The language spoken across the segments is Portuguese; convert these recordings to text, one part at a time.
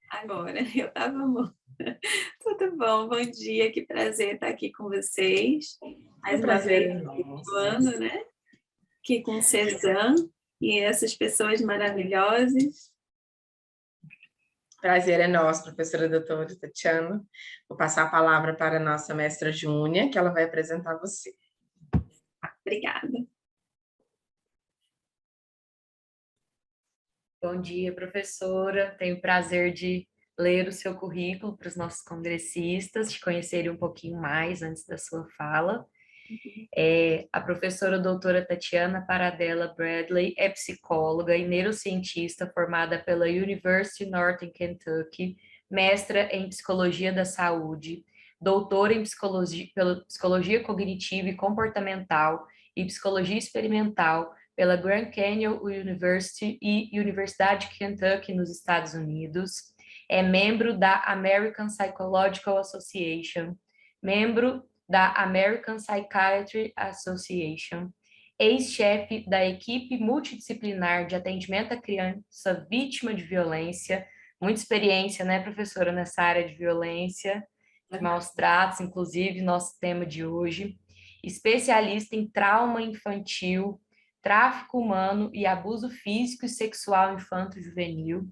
Agora, eu tava morta. Tudo bom? Bom dia, que prazer estar aqui com vocês. O Mais uma prazer vez, é nosso. ano, né? Aqui com o Cezan e essas pessoas maravilhosas. Prazer é nosso, professora doutora Tatiana. Vou passar a palavra para a nossa mestra Júnia, que ela vai apresentar você. Obrigada. Bom dia, professora. Tenho o prazer de ler o seu currículo para os nossos congressistas, te conhecerem um pouquinho mais antes da sua fala. A professora doutora Tatiana Paradella Bradley é psicóloga e neurocientista formada pela University of Northern Kentucky, mestra em Psicologia da Saúde, doutora em pela Psicologia Cognitiva e Comportamental e Psicologia Experimental pela Grand Canyon University e Universidade de Kentucky, nos Estados Unidos. É membro da American Psychological Association, membro da American Psychiatry Association, ex-chefe da equipe multidisciplinar de atendimento à criança vítima de violência, muita experiência, né, professora, nessa área de violência, de maus tratos, inclusive, nosso tema de hoje, especialista em trauma infantil, tráfico humano e abuso físico e sexual infanto-juvenil,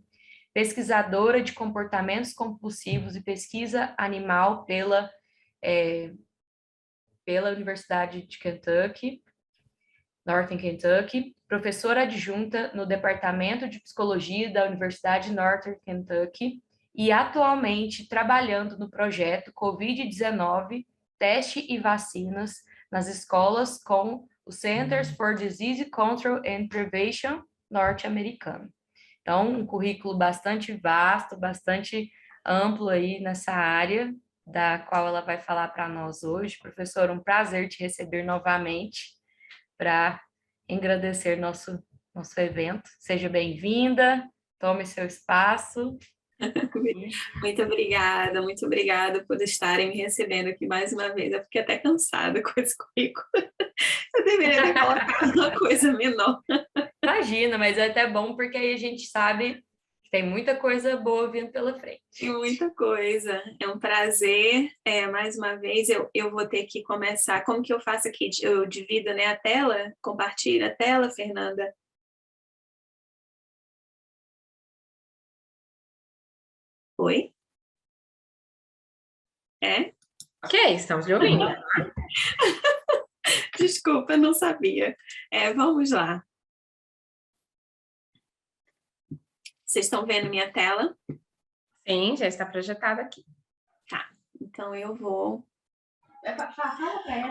pesquisadora de comportamentos compulsivos e pesquisa animal pela Universidade de Kentucky, Northern Kentucky, professora adjunta no Departamento de Psicologia da Universidade Northern Kentucky e atualmente trabalhando no projeto Covid-19, teste e vacinas nas escolas com o Centers for Disease Control and Prevention norte-americano. Então, um currículo bastante vasto, bastante amplo aí nessa área, da qual ela vai falar para nós hoje. Professora, um prazer te receber novamente para engrandecer nosso evento. Seja bem-vinda, tome seu espaço. Muito obrigada por estarem me recebendo aqui mais uma vez. Eu fiquei até cansada com esse currículo. Eu deveria ter colocado uma coisa menor. Imagina, mas é até bom porque aí a gente sabe que tem muita coisa boa vindo pela frente. Muita coisa. É um prazer. Mais uma vez, eu vou ter que começar. Como que eu faço aqui? Eu divido, né, a tela? Compartilho a tela, Fernanda? Oi? É? Ok, estamos lhe ouvindo. Desculpa, não sabia. Vamos lá. Vocês estão vendo minha tela? Sim, já está projetada aqui. Tá, então eu vou...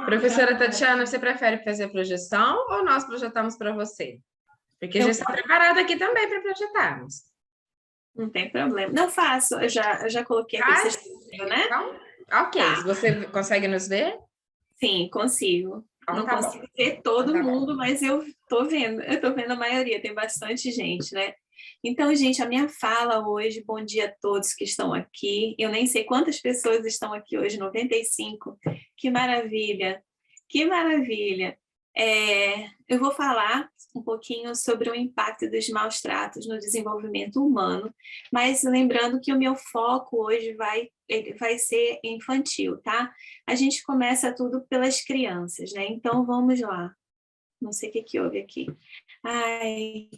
Professora Tatiana, você prefere fazer a projeção ou nós projetamos para você? Porque já está preparada aqui também para projetarmos. Não tem problema. Não faço, eu já coloquei aqui. Vocês estão vendo, né? Então, ok. Tá. Você consegue nos ver? Sim, consigo. Então, não tá consigo bom. ver todo Então, tá mundo, bom. mas eu tô vendo a maioria, tem bastante gente, né? Então, gente, a minha fala hoje, bom dia a todos que estão aqui. Eu nem sei quantas pessoas estão aqui hoje, 95. Que maravilha, que maravilha. Eu vou falar um pouquinho sobre o impacto dos maus tratos no desenvolvimento humano, mas lembrando que o meu foco hoje vai ser infantil, tá? A gente começa tudo pelas crianças, né? Então, vamos lá. Não sei o que houve aqui. Ai,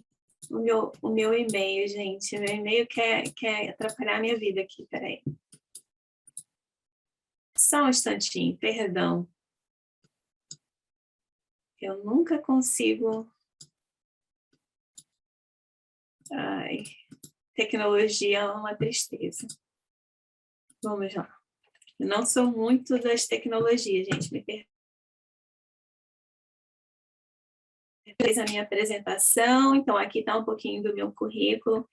o meu e-mail, gente. O meu e-mail quer atrapalhar a minha vida aqui, peraí. Só um instantinho, perdão. Eu nunca consigo... Ai, tecnologia é uma tristeza. Vamos lá. Eu não sou muito das tecnologias, gente, me perdoe. Fiz a minha apresentação, então aqui está um pouquinho do meu currículo.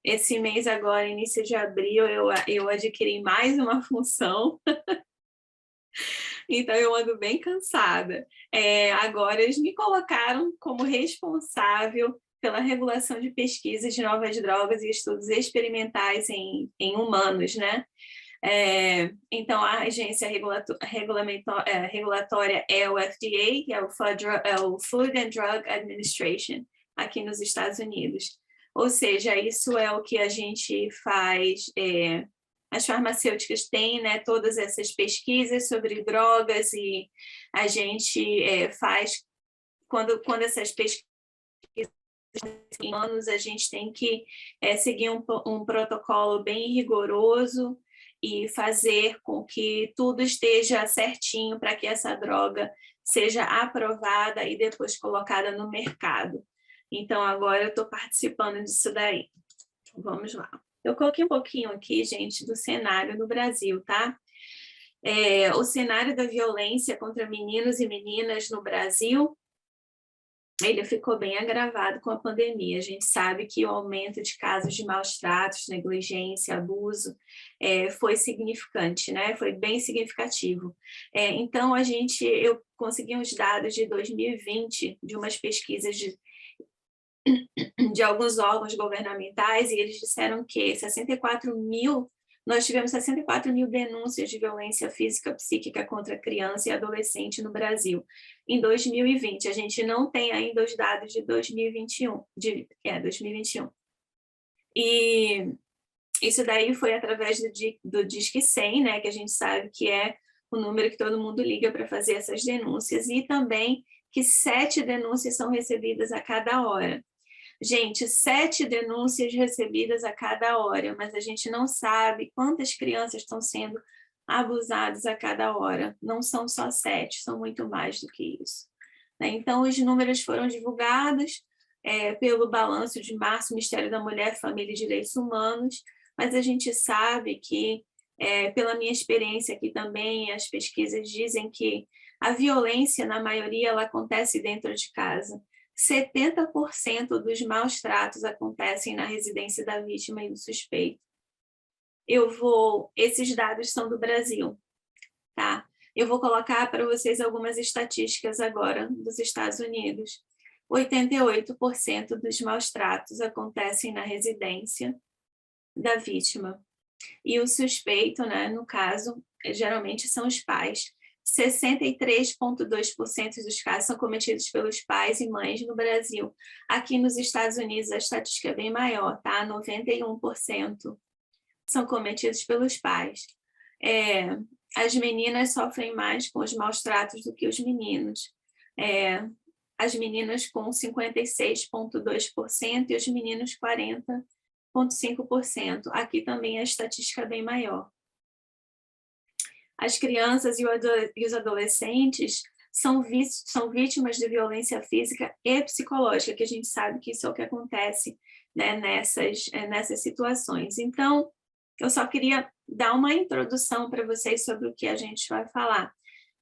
Esse mês agora, início de abril, eu adquiri mais uma função, então eu ando bem cansada. Agora eles me colocaram como responsável pela regulação de pesquisas de novas drogas e estudos experimentais em humanos, né? Então, a agência regulatória é o FDA, que é o Food and Drug Administration, aqui nos Estados Unidos. Ou seja, isso é o que a gente faz, as farmacêuticas têm, né, todas essas pesquisas sobre drogas e a gente faz, quando essas pesquisas em anos, a gente tem que seguir um protocolo bem rigoroso e fazer com que tudo esteja certinho para que essa droga seja aprovada e depois colocada no mercado. Então, agora eu estou participando disso daí. Vamos lá. Eu coloquei um pouquinho aqui, gente, do cenário no Brasil, tá? O cenário da violência contra meninos e meninas no Brasil, ele ficou bem agravado com a pandemia. A gente sabe que o aumento de casos de maus tratos, negligência, abuso, foi significante, né? Foi bem significativo. Então, eu consegui uns dados de 2020, de umas pesquisas de alguns órgãos governamentais, e eles disseram que nós tivemos 64 mil denúncias de violência física psíquica contra criança e adolescente no Brasil. Em 2020, a gente não tem ainda os dados de 2021. E isso daí foi através do Disque 100, né, que a gente sabe que é o número que todo mundo liga para fazer essas denúncias, e também que 7 denúncias são recebidas a cada hora. Gente, 7 denúncias recebidas a cada hora, mas a gente não sabe quantas crianças estão sendo abusadas a cada hora. Não são só 7, são muito mais do que isso. Então, os números foram divulgados pelo balanço de março, Ministério da Mulher, Família e Direitos Humanos, mas a gente sabe que, pela minha experiência aqui também, as pesquisas dizem que a violência, na maioria, ela acontece dentro de casa. 70% dos maus tratos acontecem na residência da vítima e do suspeito. Esses dados são do Brasil, tá? Eu vou colocar para vocês algumas estatísticas agora dos Estados Unidos. 88% dos maus tratos acontecem na residência da vítima. E o suspeito, né, no caso, geralmente são os pais. 63,2% dos casos são cometidos pelos pais e mães no Brasil. Aqui nos Estados Unidos a estatística é bem maior, tá? 91% são cometidos pelos pais. As meninas sofrem mais com os maus tratos do que os meninos. As meninas com 56,2% e os meninos 40,5%. Aqui também a estatística é bem maior. As crianças e os adolescentes são vítimas de violência física e psicológica, que a gente sabe que isso é o que acontece, né, nessas situações. Então, eu só queria dar uma introdução para vocês sobre o que a gente vai falar.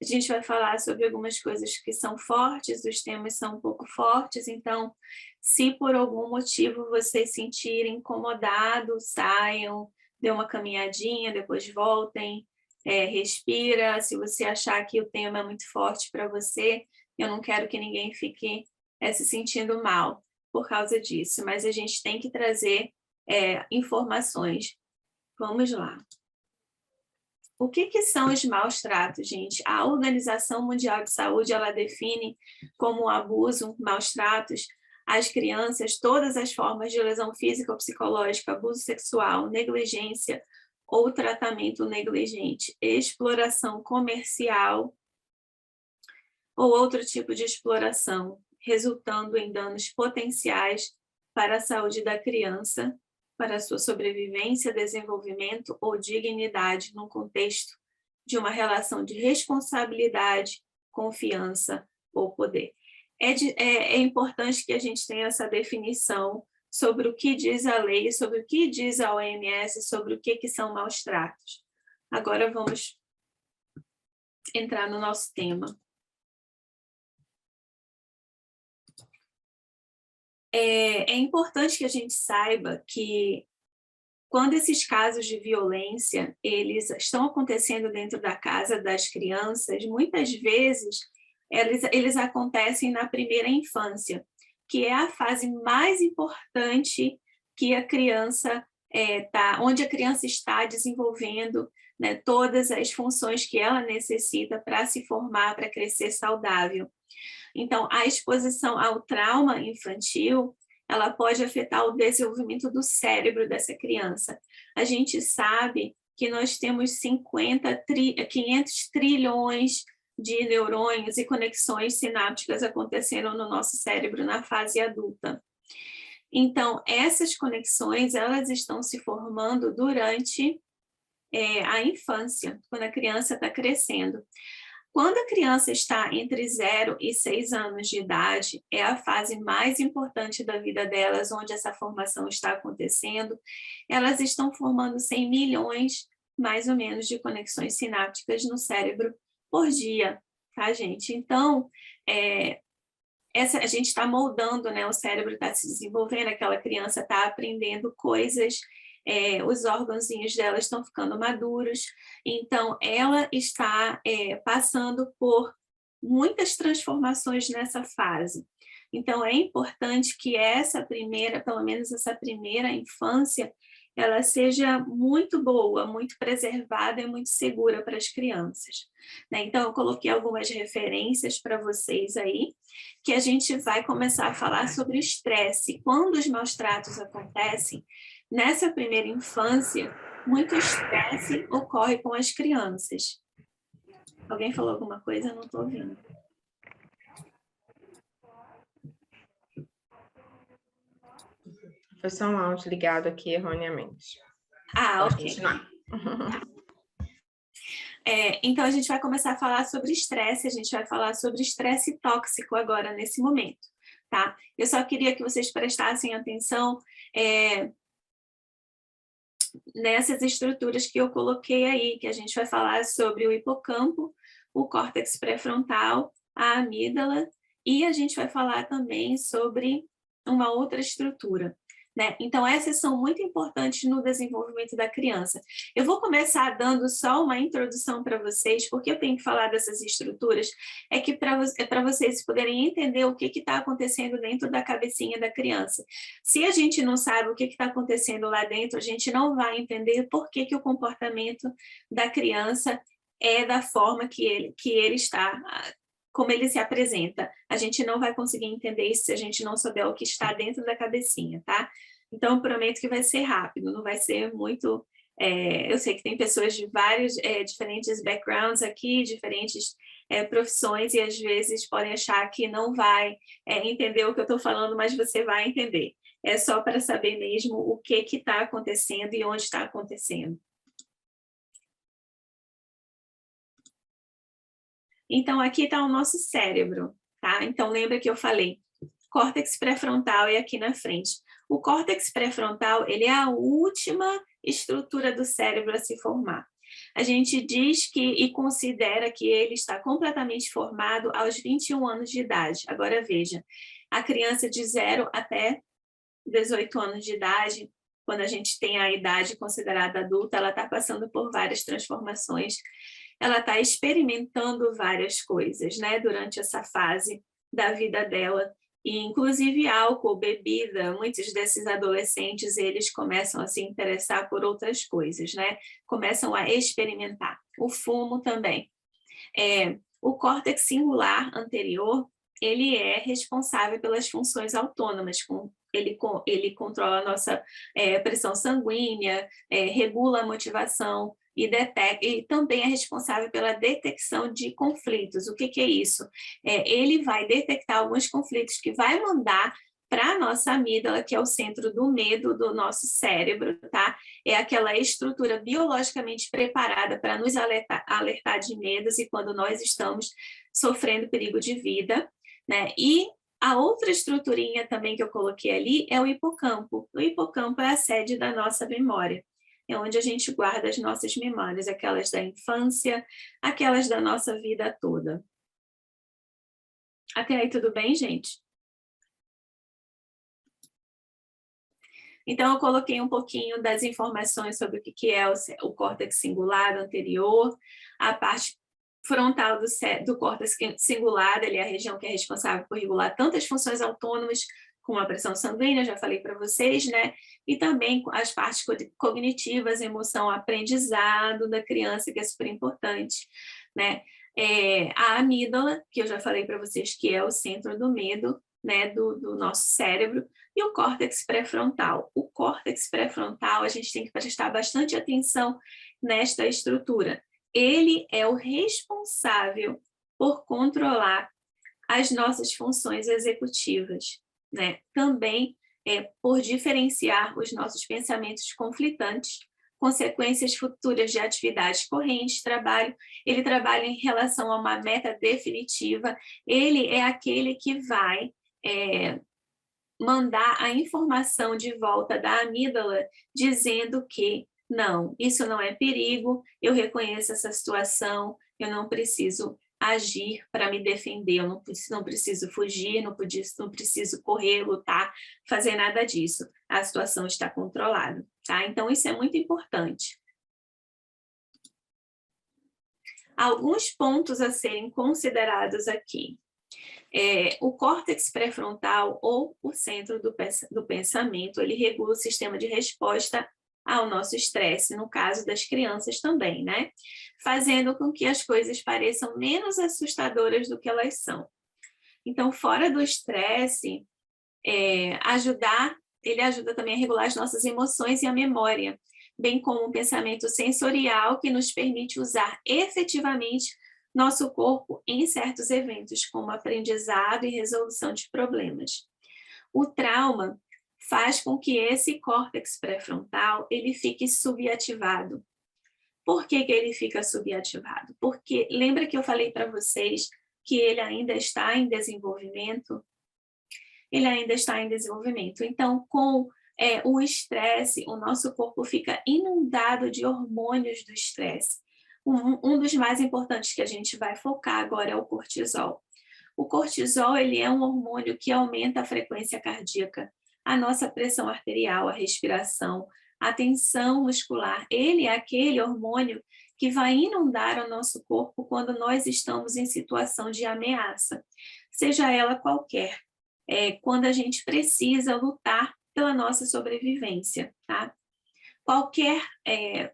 A gente vai falar sobre algumas coisas que são fortes, os temas são um pouco fortes, então, se por algum motivo vocês se sentirem incomodados, saiam, dê uma caminhadinha, depois voltem, respira. Se você achar que o tema é muito forte para você, eu não quero que ninguém fique se sentindo mal por causa disso, mas a gente tem que trazer informações. Vamos lá. O que são os maus tratos, gente? A Organização Mundial de Saúde, ela define como abuso, maus tratos, às crianças, todas as formas de lesão física ou psicológica, abuso sexual, negligência ou tratamento negligente, exploração comercial ou outro tipo de exploração, resultando em danos potenciais para a saúde da criança, para a sua sobrevivência, desenvolvimento ou dignidade no contexto de uma relação de responsabilidade, confiança ou poder. É importante que a gente tenha essa definição sobre o que diz a lei, sobre o que diz a OMS, sobre o que são maus tratos. Agora vamos entrar no nosso tema. É importante que a gente saiba que quando esses casos de violência eles estão acontecendo dentro da casa das crianças, muitas vezes eles acontecem na primeira infância, que é a fase mais importante que a criança onde a criança está desenvolvendo, né, todas as funções que ela necessita para se formar, para crescer saudável. Então, a exposição ao trauma infantil, ela pode afetar o desenvolvimento do cérebro dessa criança. A gente sabe que nós temos 500 trilhões de neurônios e conexões sinápticas acontecendo no nosso cérebro na fase adulta. Então, essas conexões, elas estão se formando durante a infância, quando a criança está crescendo. Quando a criança está entre 0 e 6 anos de idade, é a fase mais importante da vida delas, onde essa formação está acontecendo. Elas estão formando 100 milhões, mais ou menos, de conexões sinápticas no cérebro por dia, tá, gente? Então, a gente está moldando, né? O cérebro está se desenvolvendo, aquela criança está aprendendo coisas, os órgãozinhos dela estão ficando maduros, então ela está passando por muitas transformações nessa fase. Então é importante que pelo menos essa primeira infância, ela seja muito boa, muito preservada e muito segura para as crianças, né? Então, eu coloquei algumas referências para vocês aí, que a gente vai começar a falar sobre estresse. Quando os maus tratos acontecem, nessa primeira infância, muito estresse ocorre com as crianças. Alguém falou alguma coisa? Eu não estou ouvindo. Foi só um áudio ligado aqui erroneamente. Ah, Pode ok. continuar. Então, a gente vai começar a falar sobre estresse, a gente vai falar sobre estresse tóxico agora, nesse momento, tá? Eu só queria que vocês prestassem atenção nessas estruturas que eu coloquei aí, que a gente vai falar sobre o hipocampo, o córtex pré-frontal, a amígdala, e a gente vai falar também sobre uma outra estrutura, né? Então, essas são muito importantes no desenvolvimento da criança. Eu vou começar dando só uma introdução para vocês, porque eu tenho que falar dessas estruturas, que para vocês poderem entender o que está acontecendo dentro da cabecinha da criança. Se a gente não sabe o que está acontecendo lá dentro, a gente não vai entender por que o comportamento da criança é da forma que ele está, como ele se apresenta. A gente não vai conseguir entender isso se a gente não souber o que está dentro da cabecinha, tá? Então, eu prometo que vai ser rápido, não vai ser muito... eu sei que tem pessoas de vários diferentes backgrounds aqui, diferentes profissões, e às vezes podem achar que não vai entender o que eu estou falando, mas você vai entender. É só para saber mesmo o que está acontecendo e onde está acontecendo. Então, aqui está o nosso cérebro, tá? Então, lembra que eu falei, córtex pré-frontal é aqui na frente. O córtex pré-frontal, ele é a última estrutura do cérebro a se formar. A gente diz e considera que ele está completamente formado aos 21 anos de idade. Agora, veja, a criança de 0 até 18 anos de idade, quando a gente tem a idade considerada adulta, ela está passando por várias transformações, ela está experimentando várias coisas, né, durante essa fase da vida dela, e inclusive álcool, bebida, muitos desses adolescentes, eles começam a se interessar por outras coisas, né, começam a experimentar. O fumo também. O córtex cingulado anterior, ele é responsável pelas funções autônomas, ele controla a nossa pressão sanguínea, regula a motivação e também é responsável pela detecção de conflitos. O que é isso? Ele vai detectar alguns conflitos que vai mandar para a nossa amígdala, que é o centro do medo do nosso cérebro, tá? É aquela estrutura biologicamente preparada para nos alertar de medos e quando nós estamos sofrendo perigo de vida, né? E a outra estruturinha também que eu coloquei ali é o hipocampo. O hipocampo é a sede da nossa memória. É onde a gente guarda as nossas memórias, aquelas da infância, aquelas da nossa vida toda. Até aí tudo bem, gente? Então, eu coloquei um pouquinho das informações sobre o que é o córtex cingulado anterior, a parte frontal do córtex cingulado, ele é a região que é responsável por regular tantas funções autônomas como a pressão sanguínea, já falei para vocês, né? E também as partes cognitivas, emoção, aprendizado da criança, que é super importante, né? A amígdala, que eu já falei para vocês que é o centro do medo, né, do nosso cérebro, e o córtex pré-frontal. O córtex pré-frontal, a gente tem que prestar bastante atenção nesta estrutura. Ele é o responsável por controlar as nossas funções executivas, né? Também por diferenciar os nossos pensamentos conflitantes, consequências futuras de atividades correntes, trabalho. Ele trabalha em relação a uma meta definitiva, ele é aquele que vai mandar a informação de volta da amígdala dizendo que não, isso não é perigo, eu reconheço essa situação, eu não preciso agir para me defender, eu não preciso fugir, não preciso correr, lutar, fazer nada disso. A situação está controlada, tá? Então, isso é muito importante. Alguns pontos a serem considerados aqui. O córtex pré-frontal, ou o centro do pensamento, ele regula o sistema de resposta ao nosso estresse, no caso das crianças também, né? Fazendo com que as coisas pareçam menos assustadoras do que elas são. Então, fora do estresse, ele ajuda também a regular as nossas emoções e a memória, bem como um pensamento sensorial que nos permite usar efetivamente nosso corpo em certos eventos, como aprendizado e resolução de problemas. O trauma faz com que esse córtex pré-frontal ele fique subativado. Por que ele fica subativado? Porque lembra que eu falei para vocês que ele ainda está em desenvolvimento? Ele ainda está em desenvolvimento. Então, com o estresse, o nosso corpo fica inundado de hormônios do estresse. Um dos mais importantes que a gente vai focar agora é o cortisol. O cortisol ele é um hormônio que aumenta a frequência cardíaca, a nossa pressão arterial, a respiração, a tensão muscular. Ele é aquele hormônio que vai inundar o nosso corpo quando nós estamos em situação de ameaça, seja ela qualquer, quando a gente precisa lutar pela nossa sobrevivência, tá?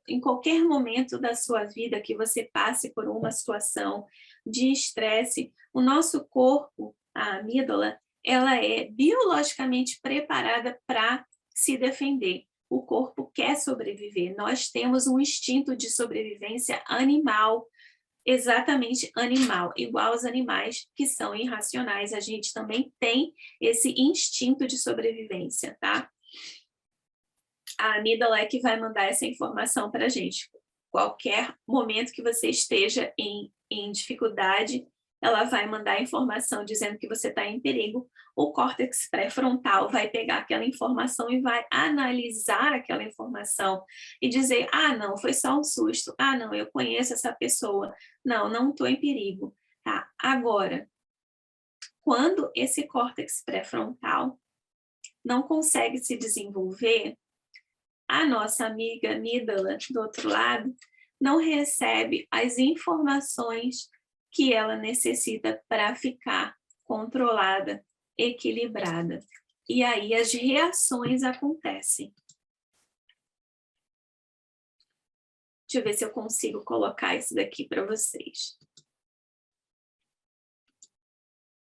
Em qualquer momento da sua vida que você passe por uma situação de estresse, o nosso corpo, a amígdala, ela é biologicamente preparada para se defender. O corpo quer sobreviver. Nós temos um instinto de sobrevivência animal, exatamente animal, igual aos animais que são irracionais. A gente também tem esse instinto de sobrevivência, tá? A amígdala é que vai mandar essa informação para a gente. Qualquer momento que você esteja em dificuldade, ela vai mandar informação dizendo que você está em perigo. O córtex pré-frontal vai pegar aquela informação e vai analisar aquela informação e dizer, não, foi só um susto. Não, eu conheço essa pessoa. Não estou em perigo. Tá? Agora, quando esse córtex pré-frontal não consegue se desenvolver, a nossa amiga amígdala, do outro lado, não recebe as informações que ela necessita para ficar controlada, equilibrada. E aí as reações acontecem. Deixa eu ver se eu consigo colocar isso daqui para vocês.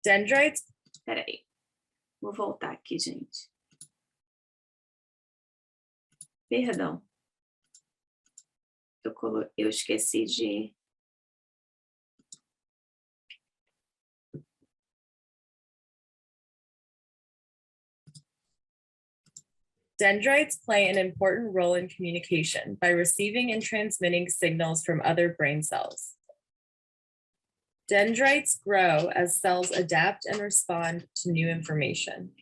Dendrites. Espera aí. Vou voltar aqui, gente. Perdão. Eu esqueci de... Dendrites play an important role in communication by receiving and transmitting signals from other brain cells. Dendrites grow as cells adapt and respond to new information.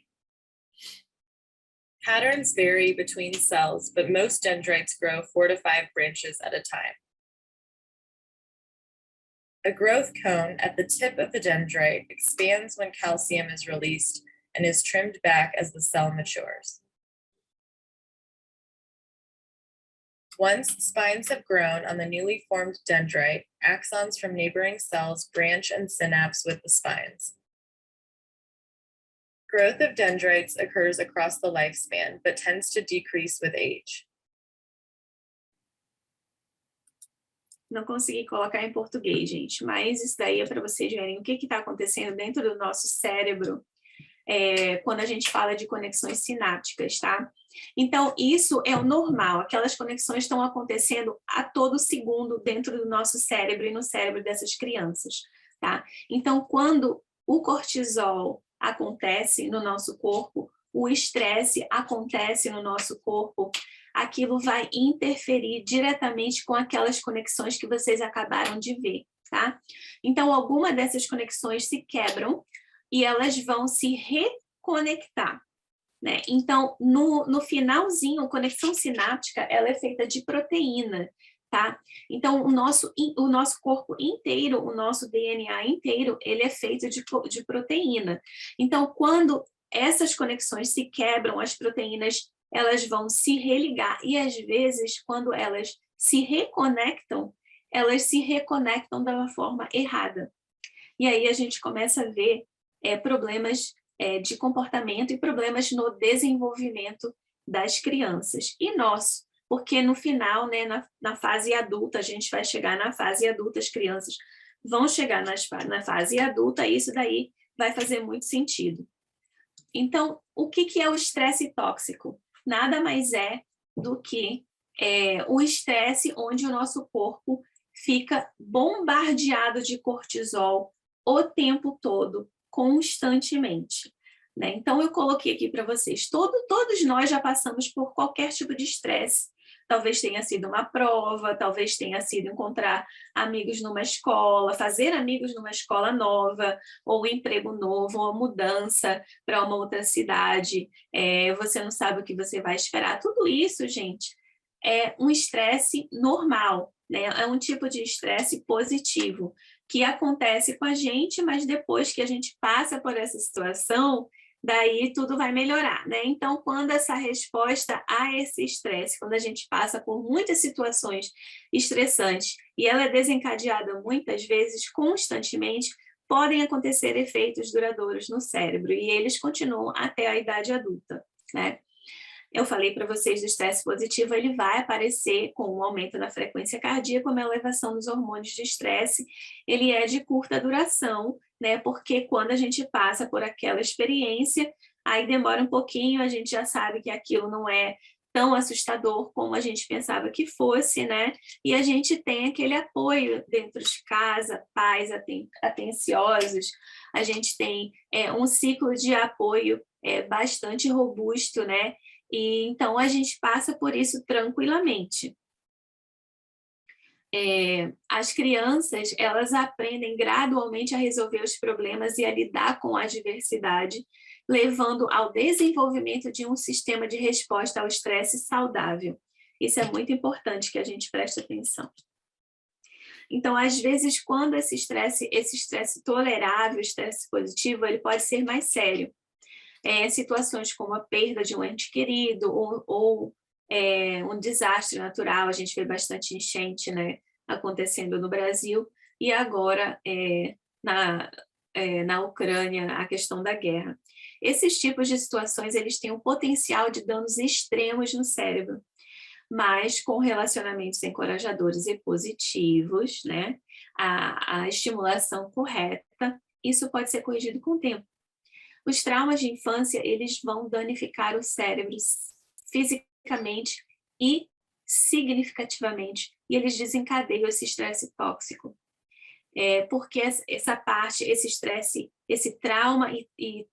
Patterns vary between cells, but most dendrites grow 4 to 5 branches at a time. A growth cone at the tip of the dendrite expands when calcium is released and is trimmed back as the cell matures. Once spines have grown on the newly formed dendrite, axons from neighboring cells branch and synapse with the spines. Growth of dendrites occurs across the lifespan, but tends to decrease with age. Não consegui colocar em português, gente, mas isso daí é para vocês verem o que está acontecendo dentro do nosso cérebro quando a gente fala de conexões sinápticas, tá? Então, isso é o normal, aquelas conexões estão acontecendo a todo segundo dentro do nosso cérebro e no cérebro dessas crianças, tá? Então, quando o cortisol acontece no nosso corpo, o estresse acontece no nosso corpo, aquilo vai interferir diretamente com aquelas conexões que vocês acabaram de ver, tá? Então, alguma dessas conexões se quebram e elas vão se reconectar, né? Então, no finalzinho, a conexão sináptica, ela é feita de proteína, tá? Então, o nosso corpo inteiro, o nosso DNA inteiro, ele é feito de proteína. Então, quando essas conexões se quebram, as proteínas, elas vão se religar. E, às vezes, quando elas se reconectam de uma forma errada. E aí a gente começa a ver problemas de comportamento e problemas no desenvolvimento das crianças. E nós, porque no final, né, na fase adulta, a gente vai chegar na fase adulta, as crianças vão chegar na fase adulta, e isso daí vai fazer muito sentido. Então, o que é o estresse tóxico? Nada mais é do que o estresse onde o nosso corpo fica bombardeado de cortisol o tempo todo, constantemente, né? Então, eu coloquei aqui para vocês, todos nós já passamos por qualquer tipo de estresse. Talvez tenha sido uma prova, talvez tenha sido encontrar amigos numa escola, fazer amigos numa escola nova, ou um emprego novo, ou uma mudança para uma outra cidade, você não sabe o que você vai esperar. Tudo isso, gente, é um estresse normal, né? É um tipo de estresse positivo, que acontece com a gente, mas depois que a gente passa por essa situação, daí tudo vai melhorar, né? Então, quando essa resposta a esse estresse, quando a gente passa por muitas situações estressantes e ela é desencadeada muitas vezes, constantemente, podem acontecer efeitos duradouros no cérebro e eles continuam até a idade adulta, né? Eu falei para vocês do estresse positivo, ele vai aparecer com um aumento da frequência cardíaca, uma elevação dos hormônios de estresse, ele é de curta duração, né? Porque quando a gente passa por aquela experiência, aí demora um pouquinho, a gente já sabe que aquilo não é tão assustador como a gente pensava que fosse, né? E a gente tem aquele apoio dentro de casa, pais atenciosos, a gente tem um ciclo de apoio bastante robusto, né? E então a gente passa por isso tranquilamente. As crianças, elas aprendem gradualmente a resolver os problemas e a lidar com a adversidade, levando ao desenvolvimento de um sistema de resposta ao estresse saudável. Isso é muito importante que a gente preste atenção. Então, às vezes, quando esse estresse tolerável, estresse positivo, ele pode ser mais sério. Situações como a perda de um ente querido ou um desastre natural, a gente vê bastante enchente, né, acontecendo no Brasil, e agora na Ucrânia, a questão da guerra. Esses tipos de situações, eles têm um potencial de danos extremos no cérebro, mas com relacionamentos encorajadores e positivos, né, a estimulação correta, isso pode ser corrigido com o tempo. Os traumas de infância, eles vão danificar o cérebro fisicamente e significativamente, e eles desencadeiam esse estresse tóxico. Porque essa parte, esse estresse, esse trauma e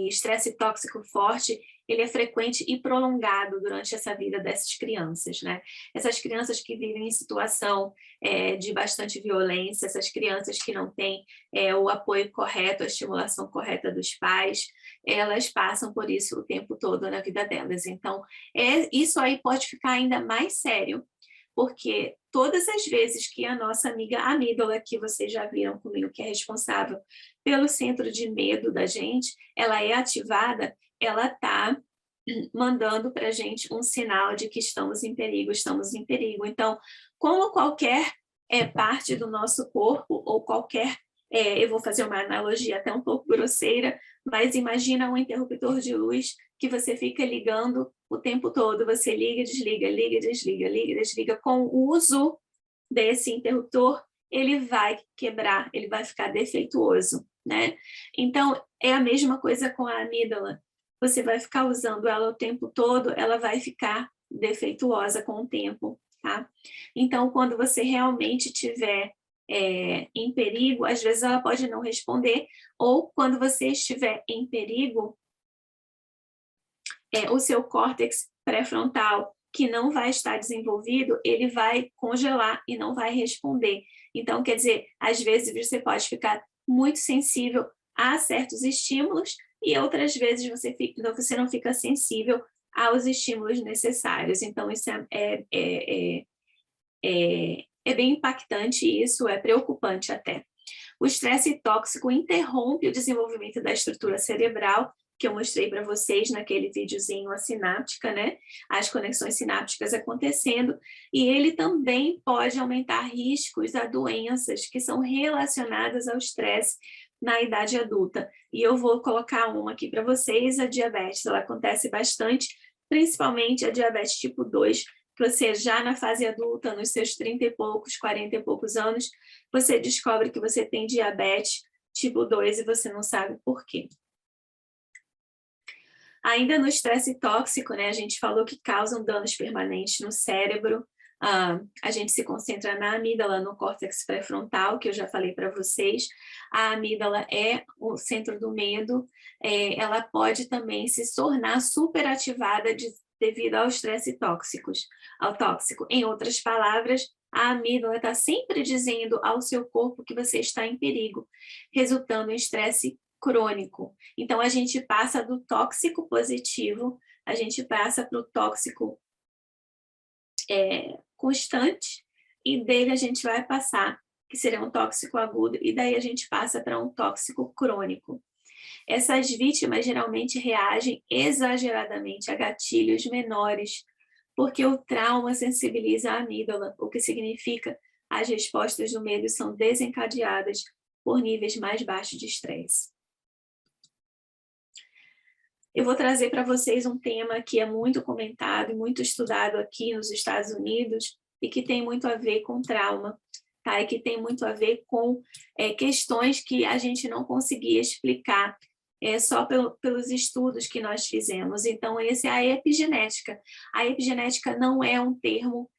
estresse tóxico forte, ele é frequente e prolongado durante essa vida dessas crianças, né? Essas crianças que vivem em situação de bastante violência, essas crianças que não têm o apoio correto, a estimulação correta dos pais, elas passam por isso o tempo todo na vida delas. Então, isso aí pode ficar ainda mais sério, porque todas as vezes que a nossa amiga amígdala, que vocês já viram comigo, que é responsável pelo centro de medo da gente, ela é ativada, ela está mandando para a gente um sinal de que estamos em perigo. Então, como qualquer parte do nosso corpo, ou qualquer, eu vou fazer uma analogia até um pouco grosseira, mas imagina um interruptor de luz que você fica ligando o tempo todo, você liga, desliga, liga, desliga, liga, desliga. Com o uso desse interruptor, ele vai quebrar, ele vai ficar defeituoso, né? Então, é a mesma coisa com a amígdala. Você vai ficar usando ela o tempo todo, ela vai ficar defeituosa com o tempo, tá? Então, quando você realmente tiver em perigo, às vezes ela pode não responder, ou quando você estiver em perigo, o seu córtex pré-frontal, que não vai estar desenvolvido, ele vai congelar e não vai responder. Então, quer dizer, às vezes você pode ficar muito sensível a certos estímulos e outras vezes você não fica sensível aos estímulos necessários. Então, isso é bem impactante e isso é preocupante até. O estresse tóxico interrompe o desenvolvimento da estrutura cerebral, que eu mostrei para vocês naquele videozinho, a sináptica, né? As conexões sinápticas acontecendo, e ele também pode aumentar riscos a doenças que são relacionadas ao estresse na idade adulta. E eu vou colocar uma aqui para vocês, a diabetes, ela acontece bastante, principalmente a diabetes tipo 2, que você já na fase adulta, nos seus 30 e poucos, 40 e poucos anos, você descobre que você tem diabetes tipo 2 e você não sabe por quê. Ainda no estresse tóxico, né, a gente falou que causam danos permanentes no cérebro, a gente se concentra na amígdala, no córtex pré-frontal, que eu já falei para vocês. A amígdala é o centro do medo, ela pode também se tornar superativada devido ao estresse ao tóxico. Em outras palavras, a amígdala está sempre dizendo ao seu corpo que você está em perigo, resultando em estresse crônico. Então, a gente passa do tóxico positivo, a gente passa para o tóxico constante, e dele a gente vai passar, que seria um tóxico agudo, e daí a gente passa para um tóxico crônico. Essas vítimas geralmente reagem exageradamente a gatilhos menores, porque o trauma sensibiliza a amígdala, o que significa as respostas do medo são desencadeadas por níveis mais baixos de estresse. Eu vou trazer para vocês um tema que é muito comentado e muito estudado aqui nos Estados Unidos e que tem muito a ver com trauma, tá? E que tem muito a ver com questões que a gente não conseguia explicar só pelos estudos que nós fizemos. Então, esse é a epigenética. A epigenética não é um termo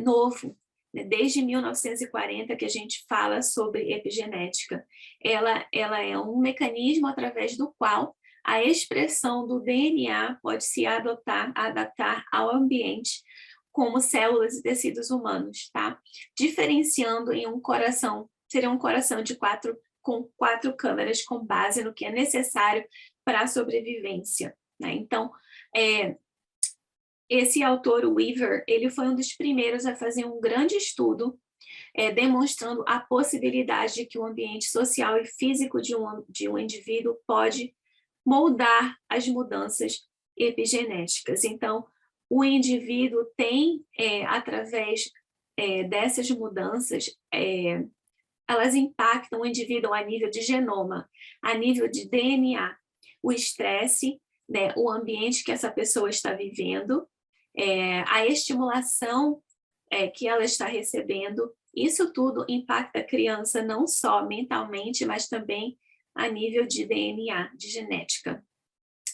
novo, né? Desde 1940 que a gente fala sobre epigenética. Ela é um mecanismo através do qual a expressão do DNA pode se adaptar ao ambiente, como células e tecidos humanos, tá? Diferenciando em um coração, seria um coração com 4 câmeras com base no que é necessário para a sobrevivência, né? Então, esse autor, Weaver, ele foi um dos primeiros a fazer um grande estudo demonstrando a possibilidade de que o ambiente social e físico de um indivíduo pode moldar as mudanças epigenéticas. Então, o indivíduo tem, através dessas mudanças, elas impactam o indivíduo a nível de genoma, a nível de DNA, o estresse, né, o ambiente que essa pessoa está vivendo, a estimulação que ela está recebendo, isso tudo impacta a criança não só mentalmente, mas também a nível de DNA, de genética.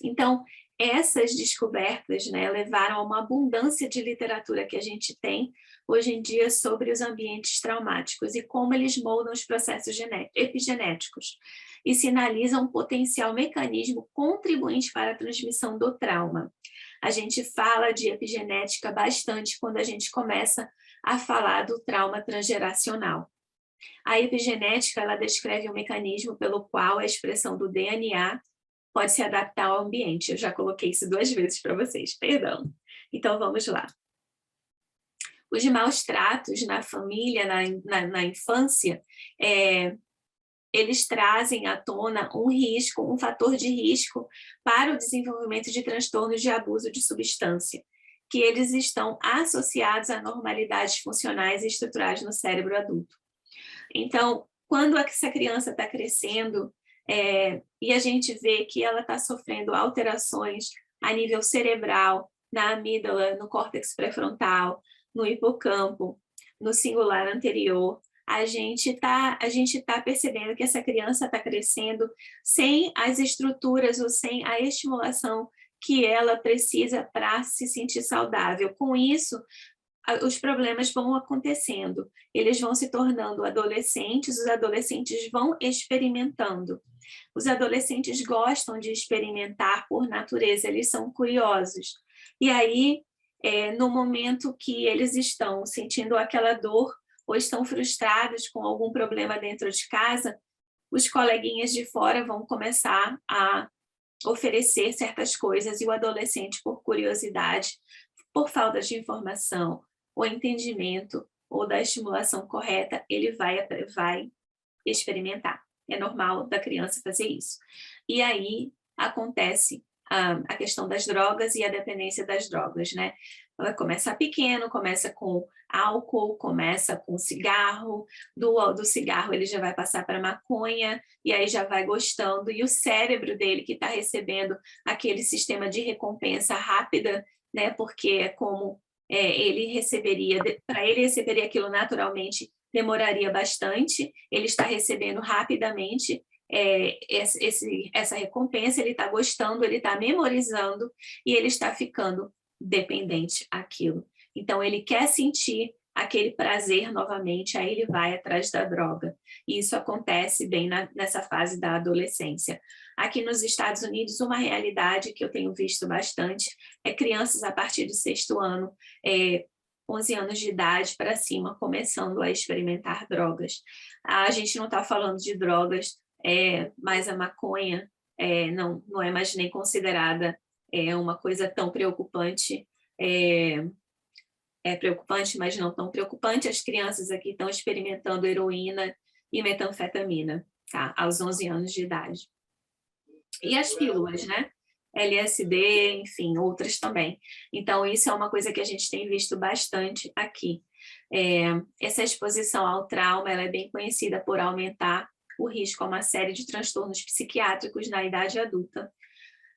Então, essas descobertas, né, levaram a uma abundância de literatura que a gente tem hoje em dia sobre os ambientes traumáticos e como eles moldam os processos epigenéticos e sinalizam um potencial mecanismo contribuinte para a transmissão do trauma. A gente fala de epigenética bastante quando a gente começa a falar do trauma transgeracional. A epigenética, ela descreve um mecanismo pelo qual a expressão do DNA pode se adaptar ao ambiente. Eu já coloquei isso 2 vezes para vocês, perdão. Então, vamos lá. Os maus tratos na família, na infância, eles trazem à tona um fator de risco para o desenvolvimento de transtornos de abuso de substância, que eles estão associados a anormalidades funcionais e estruturais no cérebro adulto. Então, quando essa criança está crescendo e a gente vê que ela está sofrendo alterações a nível cerebral, na amígdala, no córtex pré-frontal, no hipocampo, no singular anterior, a gente tá percebendo que essa criança está crescendo sem as estruturas ou sem a estimulação que ela precisa para se sentir saudável. Com isso, os problemas vão acontecendo, eles vão se tornando adolescentes, os adolescentes vão experimentando. Os adolescentes gostam de experimentar por natureza, eles são curiosos. E aí, no momento que eles estão sentindo aquela dor ou estão frustrados com algum problema dentro de casa, os coleguinhas de fora vão começar a oferecer certas coisas e o adolescente, por curiosidade, por falta de informação, ou entendimento, ou da estimulação correta, ele vai experimentar. É normal da criança fazer isso. E aí acontece a questão das drogas e a dependência das drogas, né? Vai começar pequeno, começa com álcool, começa com cigarro, do cigarro ele já vai passar para maconha, e aí já vai gostando, e o cérebro dele que está recebendo aquele sistema de recompensa rápida, né? Porque é como ele receberia, para ele receber aquilo naturalmente, demoraria bastante, ele está recebendo rapidamente essa recompensa, ele está gostando, ele está memorizando e ele está ficando dependente àquilo. Então, ele quer sentir aquele prazer novamente, aí ele vai atrás da droga. E isso acontece bem nessa fase da adolescência. Aqui nos Estados Unidos, uma realidade que eu tenho visto bastante é crianças a partir do 6º ano, 11 anos de idade para cima, começando a experimentar drogas. A gente não está falando de drogas, mas a maconha não é mais nem considerada uma coisa tão preocupante. É preocupante, mas não tão preocupante. As crianças aqui estão experimentando heroína e metanfetamina, tá? Aos 11 anos de idade. E as pílulas, né? LSD, enfim, outras também. Então, isso é uma coisa que a gente tem visto bastante aqui. Essa exposição ao trauma, ela é bem conhecida por aumentar o risco a uma série de transtornos psiquiátricos na idade adulta.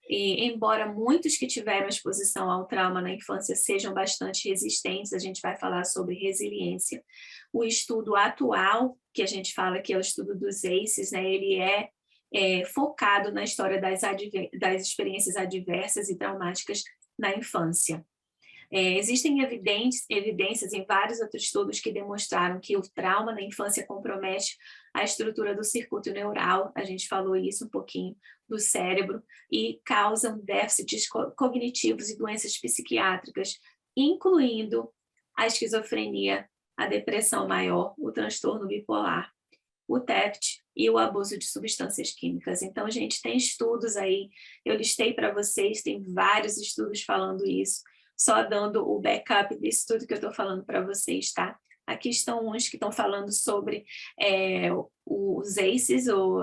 E, embora muitos que tiveram exposição ao trauma na infância sejam bastante resistentes, a gente vai falar sobre resiliência. O estudo atual, que a gente fala que é o estudo dos ACEs, né, ele é focado na história das experiências adversas e traumáticas na infância. Existem evidências em vários outros estudos que demonstraram que o trauma na infância compromete a estrutura do circuito neural, a gente falou isso um pouquinho, do cérebro, e causam déficits cognitivos e doenças psiquiátricas, incluindo a esquizofrenia, a depressão maior, o transtorno bipolar, o TEPT e o abuso de substâncias químicas. Então, gente, tem estudos aí, eu listei para vocês, tem vários estudos falando isso, só dando o backup disso tudo que eu estou falando para vocês, tá? Aqui estão uns que estão falando sobre os ACEs, ou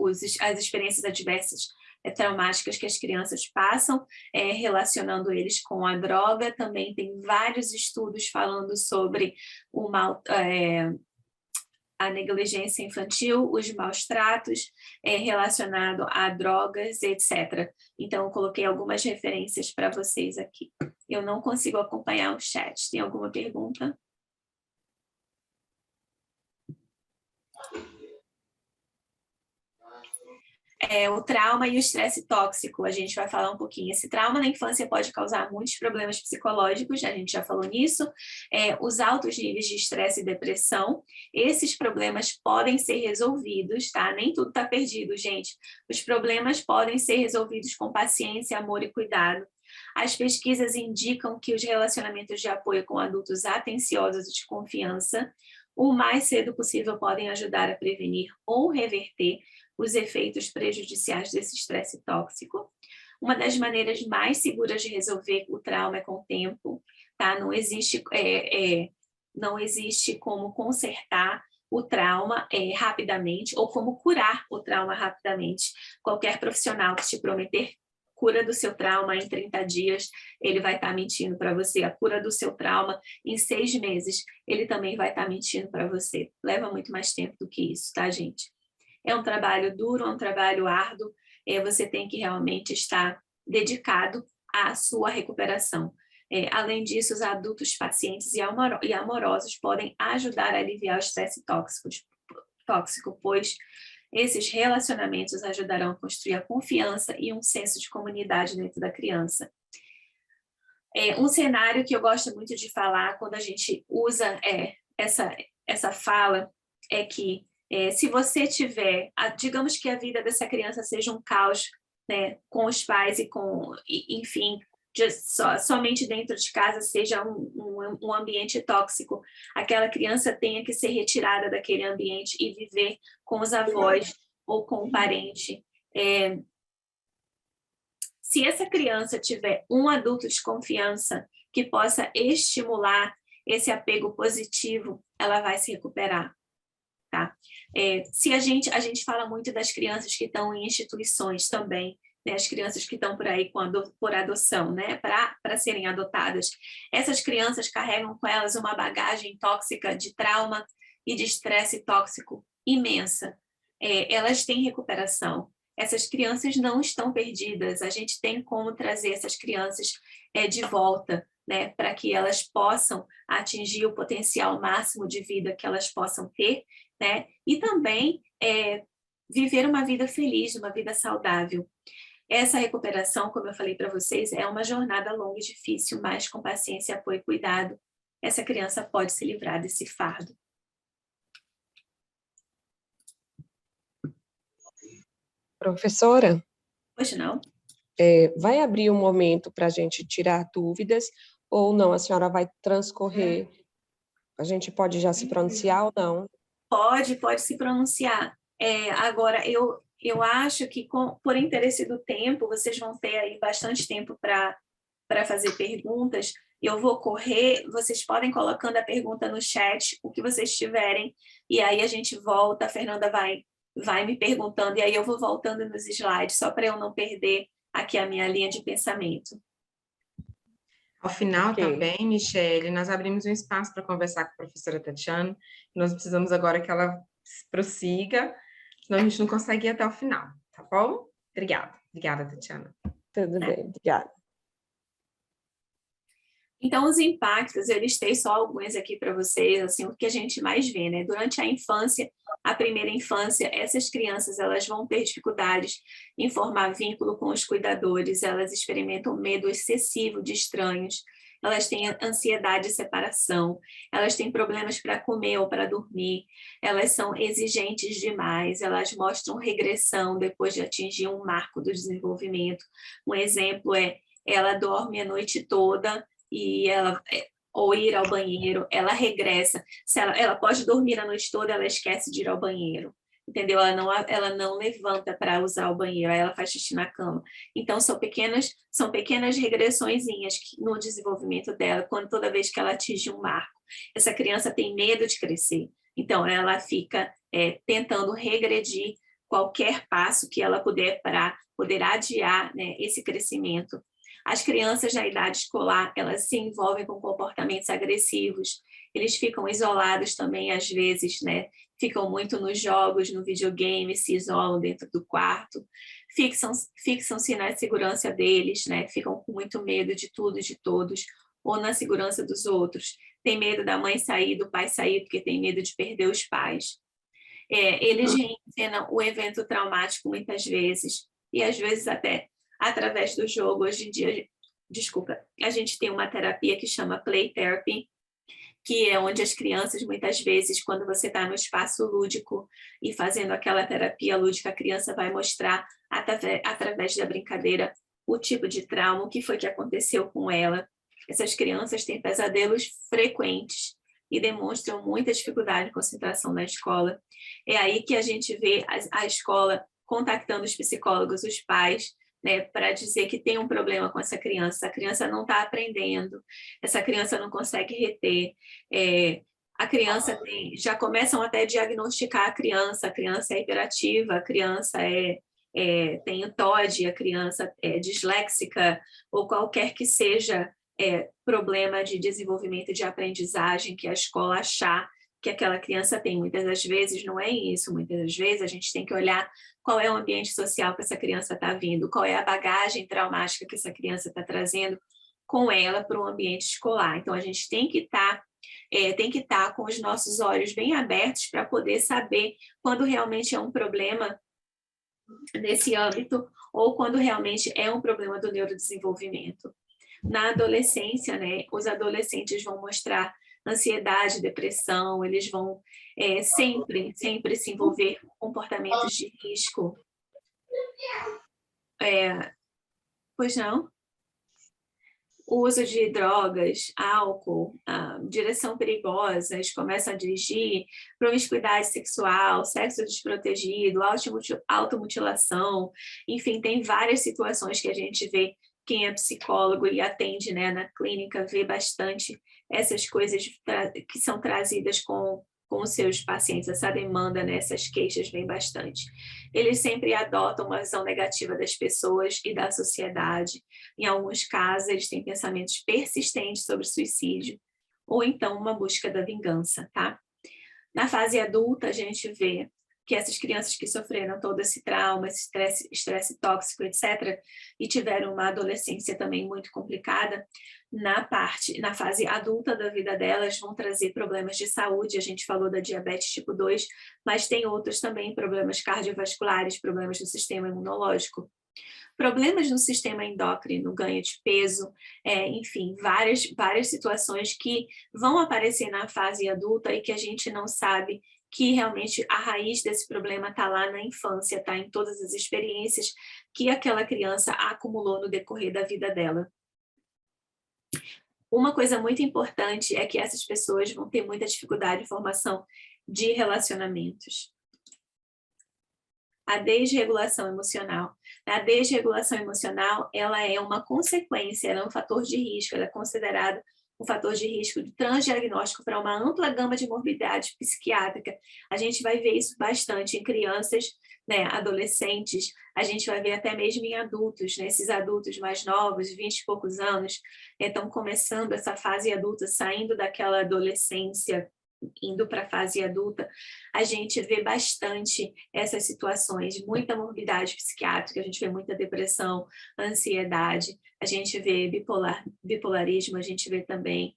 as experiências adversas traumáticas que as crianças passam, relacionando eles com a droga. Também tem vários estudos falando sobre a negligência infantil, os maus tratos relacionado a drogas, etc. Então, eu coloquei algumas referências para vocês aqui. Eu não consigo acompanhar o chat. Tem alguma pergunta? O trauma e o estresse tóxico, a gente vai falar um pouquinho. Esse trauma na infância pode causar muitos problemas psicológicos, a gente já falou nisso. Os altos níveis de estresse e depressão, esses problemas podem ser resolvidos, tá? Nem tudo está perdido, gente. Os problemas podem ser resolvidos com paciência, amor e cuidado. As pesquisas indicam que os relacionamentos de apoio com adultos atenciosos e de confiança, o mais cedo possível, podem ajudar a prevenir ou reverter os efeitos prejudiciais desse estresse tóxico. Uma das maneiras mais seguras de resolver o trauma é com o tempo, tá? Não existe como consertar o trauma rapidamente ou como curar o trauma rapidamente. Qualquer profissional que te prometer cura do seu trauma em 30 dias, ele vai estar mentindo para você. A cura do seu trauma em 6 meses, ele também vai estar mentindo para você. Leva muito mais tempo do que isso, tá, gente? É um trabalho duro, é um trabalho árduo, você tem que realmente estar dedicado à sua recuperação. Além disso, os adultos pacientes e amorosos podem ajudar a aliviar o estresse tóxico, pois esses relacionamentos ajudarão a construir a confiança e um senso de comunidade dentro da criança. Um cenário que eu gosto muito de falar quando a gente usa essa fala é que se você tiver, digamos que a vida dessa criança seja um caos, né, com os pais enfim, somente dentro de casa seja um ambiente tóxico, aquela criança tenha que ser retirada daquele ambiente e viver com os avós ou com o parente. Se essa criança tiver um adulto de confiança que possa estimular esse apego positivo, ela vai se recuperar. Tá? Se a gente fala muito das crianças que estão em instituições também, né? As crianças que estão por aí por adoção, né? Para serem adotadas. Essas crianças carregam com elas uma bagagem tóxica de trauma e de estresse tóxico imensa. Elas têm recuperação. Essas crianças não estão perdidas. A gente tem como trazer essas crianças de volta, né? Para que elas possam atingir o potencial máximo de vida que elas possam ter, né? E também viver uma vida feliz, uma vida saudável. Essa recuperação, como eu falei para vocês, é uma jornada longa e difícil, mas com paciência, apoio e cuidado, essa criança pode se livrar desse fardo. Professora? Pois não. Vai abrir um momento para a gente tirar dúvidas ou não? A senhora vai transcorrer? A gente pode já se pronunciar ou não? Pode se pronunciar. Agora, eu acho que por interesse do tempo, vocês vão ter aí bastante tempo para fazer perguntas. Eu vou correr, vocês podem colocando a pergunta no chat, o que vocês tiverem, e aí a gente volta, a Fernanda vai me perguntando, e aí eu vou voltando nos slides, só para eu não perder aqui a minha linha de pensamento. Ao final também, Michele, nós abrimos um espaço para conversar com a professora Tatiana. Nós precisamos agora que ela prossiga, senão a gente não consegue ir até o final, tá bom? Obrigada. Obrigada, Tatiana. Tudo bem, obrigada. Então, os impactos, eu listei só alguns aqui para vocês, assim, o que a gente mais vê, né? Durante a infância, a primeira infância, essas crianças, elas vão ter dificuldades em formar vínculo com os cuidadores, elas experimentam medo excessivo de estranhos, elas têm ansiedade de separação, elas têm problemas para comer ou para dormir, elas são exigentes demais, elas mostram regressão depois de atingir um marco do desenvolvimento. Um exemplo ela dorme a noite toda, ou ir ao banheiro, ela regressa. Ela pode dormir a noite toda, ela esquece de ir ao banheiro, entendeu? Ela não levanta para usar o banheiro, aí ela faz xixi na cama. Então, são pequenas regressõezinhas no desenvolvimento dela, toda vez que ela atinge um marco. Essa criança tem medo de crescer, então ela fica tentando regredir qualquer passo que ela puder para poder adiar, né, esse crescimento. As crianças na idade escolar, elas se envolvem com comportamentos agressivos, eles ficam isolados também às vezes, né? Ficam muito nos jogos, no videogame, se isolam dentro do quarto, fixam-se na segurança deles, né? Ficam com muito medo de tudo e de todos, ou na segurança dos outros. Tem medo da mãe sair, do pai sair, porque tem medo de perder os pais. Eles reencenam o evento traumático muitas vezes, e às vezes até através do jogo. Hoje em dia, a gente tem uma terapia que chama Play Therapy, que é onde as crianças, muitas vezes, quando você está no espaço lúdico e fazendo aquela terapia lúdica, a criança vai mostrar, através da brincadeira, o tipo de trauma, o que foi que aconteceu com ela. Essas crianças têm pesadelos frequentes e demonstram muita dificuldade de concentração na escola. É aí que a gente vê a escola contactando os psicólogos, os pais, né, para dizer que tem um problema com essa criança não está aprendendo, essa criança não consegue reter, a criança já começam até a diagnosticar a criança é hiperativa, a criança tem o TOD, a criança é disléxica, ou qualquer que seja problema de desenvolvimento de aprendizagem que a escola achar que aquela criança tem. Muitas das vezes não é isso, muitas das vezes a gente tem que olhar qual é o ambiente social que essa criança está vindo, qual é a bagagem traumática que essa criança está trazendo, com ela para o ambiente escolar. Então, a gente tem que estar com os nossos olhos bem abertos para poder saber quando realmente é um problema nesse âmbito ou quando realmente é um problema do neurodesenvolvimento. Na adolescência, né, os adolescentes vão mostrar ansiedade, depressão, eles vão sempre se envolver com comportamentos de risco. Pois não? O uso de drogas, álcool, direção perigosa, eles começam a dirigir, promiscuidade sexual, sexo desprotegido, automutilação, enfim, tem várias situações que a gente vê, quem é psicólogo e atende, né, na clínica, vê bastante essas coisas que são trazidas com os seus pacientes, essa demanda, né, essas queixas vem bastante. Eles sempre adotam uma visão negativa das pessoas e da sociedade. Em alguns casos, eles têm pensamentos persistentes sobre suicídio, ou então uma busca da vingança, tá? Na fase adulta, a gente vê que essas crianças que sofreram todo esse trauma, esse estresse tóxico, etc., e tiveram uma adolescência também muito complicada, na fase adulta da vida delas, vão trazer problemas de saúde. A gente falou da diabetes tipo 2, mas tem outros também, problemas cardiovasculares, problemas do sistema imunológico, problemas no sistema endócrino, ganho de peso, enfim, várias situações que vão aparecer na fase adulta e que a gente não sabe que realmente a raiz desse problema está lá na infância, está em todas as experiências que aquela criança acumulou no decorrer da vida dela. Uma coisa muito importante é que essas pessoas vão ter muita dificuldade em formação de relacionamentos. A desregulação emocional. A desregulação emocional, ela é uma consequência, ela é um fator de risco, ela é considerada um fator de risco de transdiagnóstico para uma ampla gama de morbidade psiquiátrica. A gente vai ver isso bastante em crianças, né, adolescentes, a gente vai ver até mesmo em adultos, né, esses adultos mais novos, 20 e poucos anos, estão começando essa fase adulta, saindo daquela adolescência, indo para a fase adulta, a gente vê bastante essas situações, muita morbidade psiquiátrica, a gente vê muita depressão, ansiedade, a gente vê bipolarismo, a gente vê também,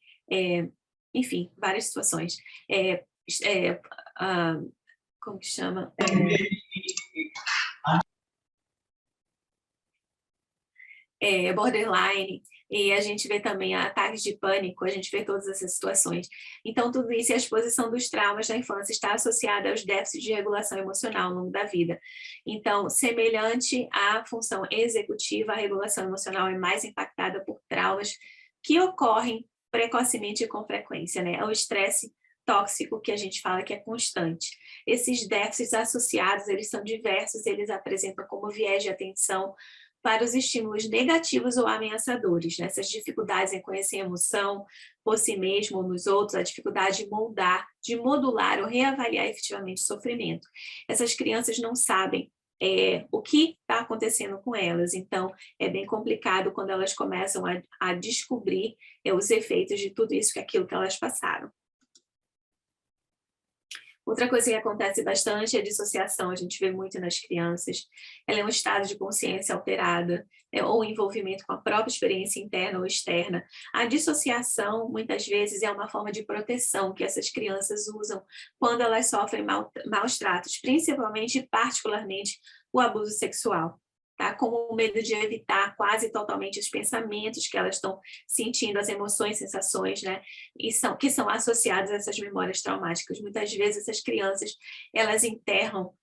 enfim, várias situações. Como que chama? Borderline, e a gente vê também ataques de pânico, a gente vê todas essas situações. Então, tudo isso e a exposição dos traumas da infância está associada aos déficits de regulação emocional ao longo da vida. Então, semelhante à função executiva, a regulação emocional é mais impactada por traumas que ocorrem precocemente e com frequência, né? É o estresse tóxico que a gente fala que é constante. Esses déficits associados, eles são diversos, eles apresentam como viés de atenção para os estímulos negativos ou ameaçadores, né? Essas dificuldades em conhecer a emoção por si mesmo ou nos outros, a dificuldade de modular ou reavaliar efetivamente o sofrimento. Essas crianças não sabem o que está acontecendo com elas, então é bem complicado quando elas começam a descobrir os efeitos de tudo isso, aquilo que elas passaram. Outra coisa que acontece bastante é a dissociação, a gente vê muito nas crianças. Ela é um estado de consciência alterada, ou envolvimento com a própria experiência interna ou externa. A dissociação, muitas vezes, é uma forma de proteção que essas crianças usam quando elas sofrem maus tratos, principalmente e particularmente o abuso sexual. Tá? Como o medo de evitar quase totalmente os pensamentos que elas estão sentindo, as emoções, sensações, né? Que são associadas a essas memórias traumáticas. Muitas vezes essas crianças, elas enterram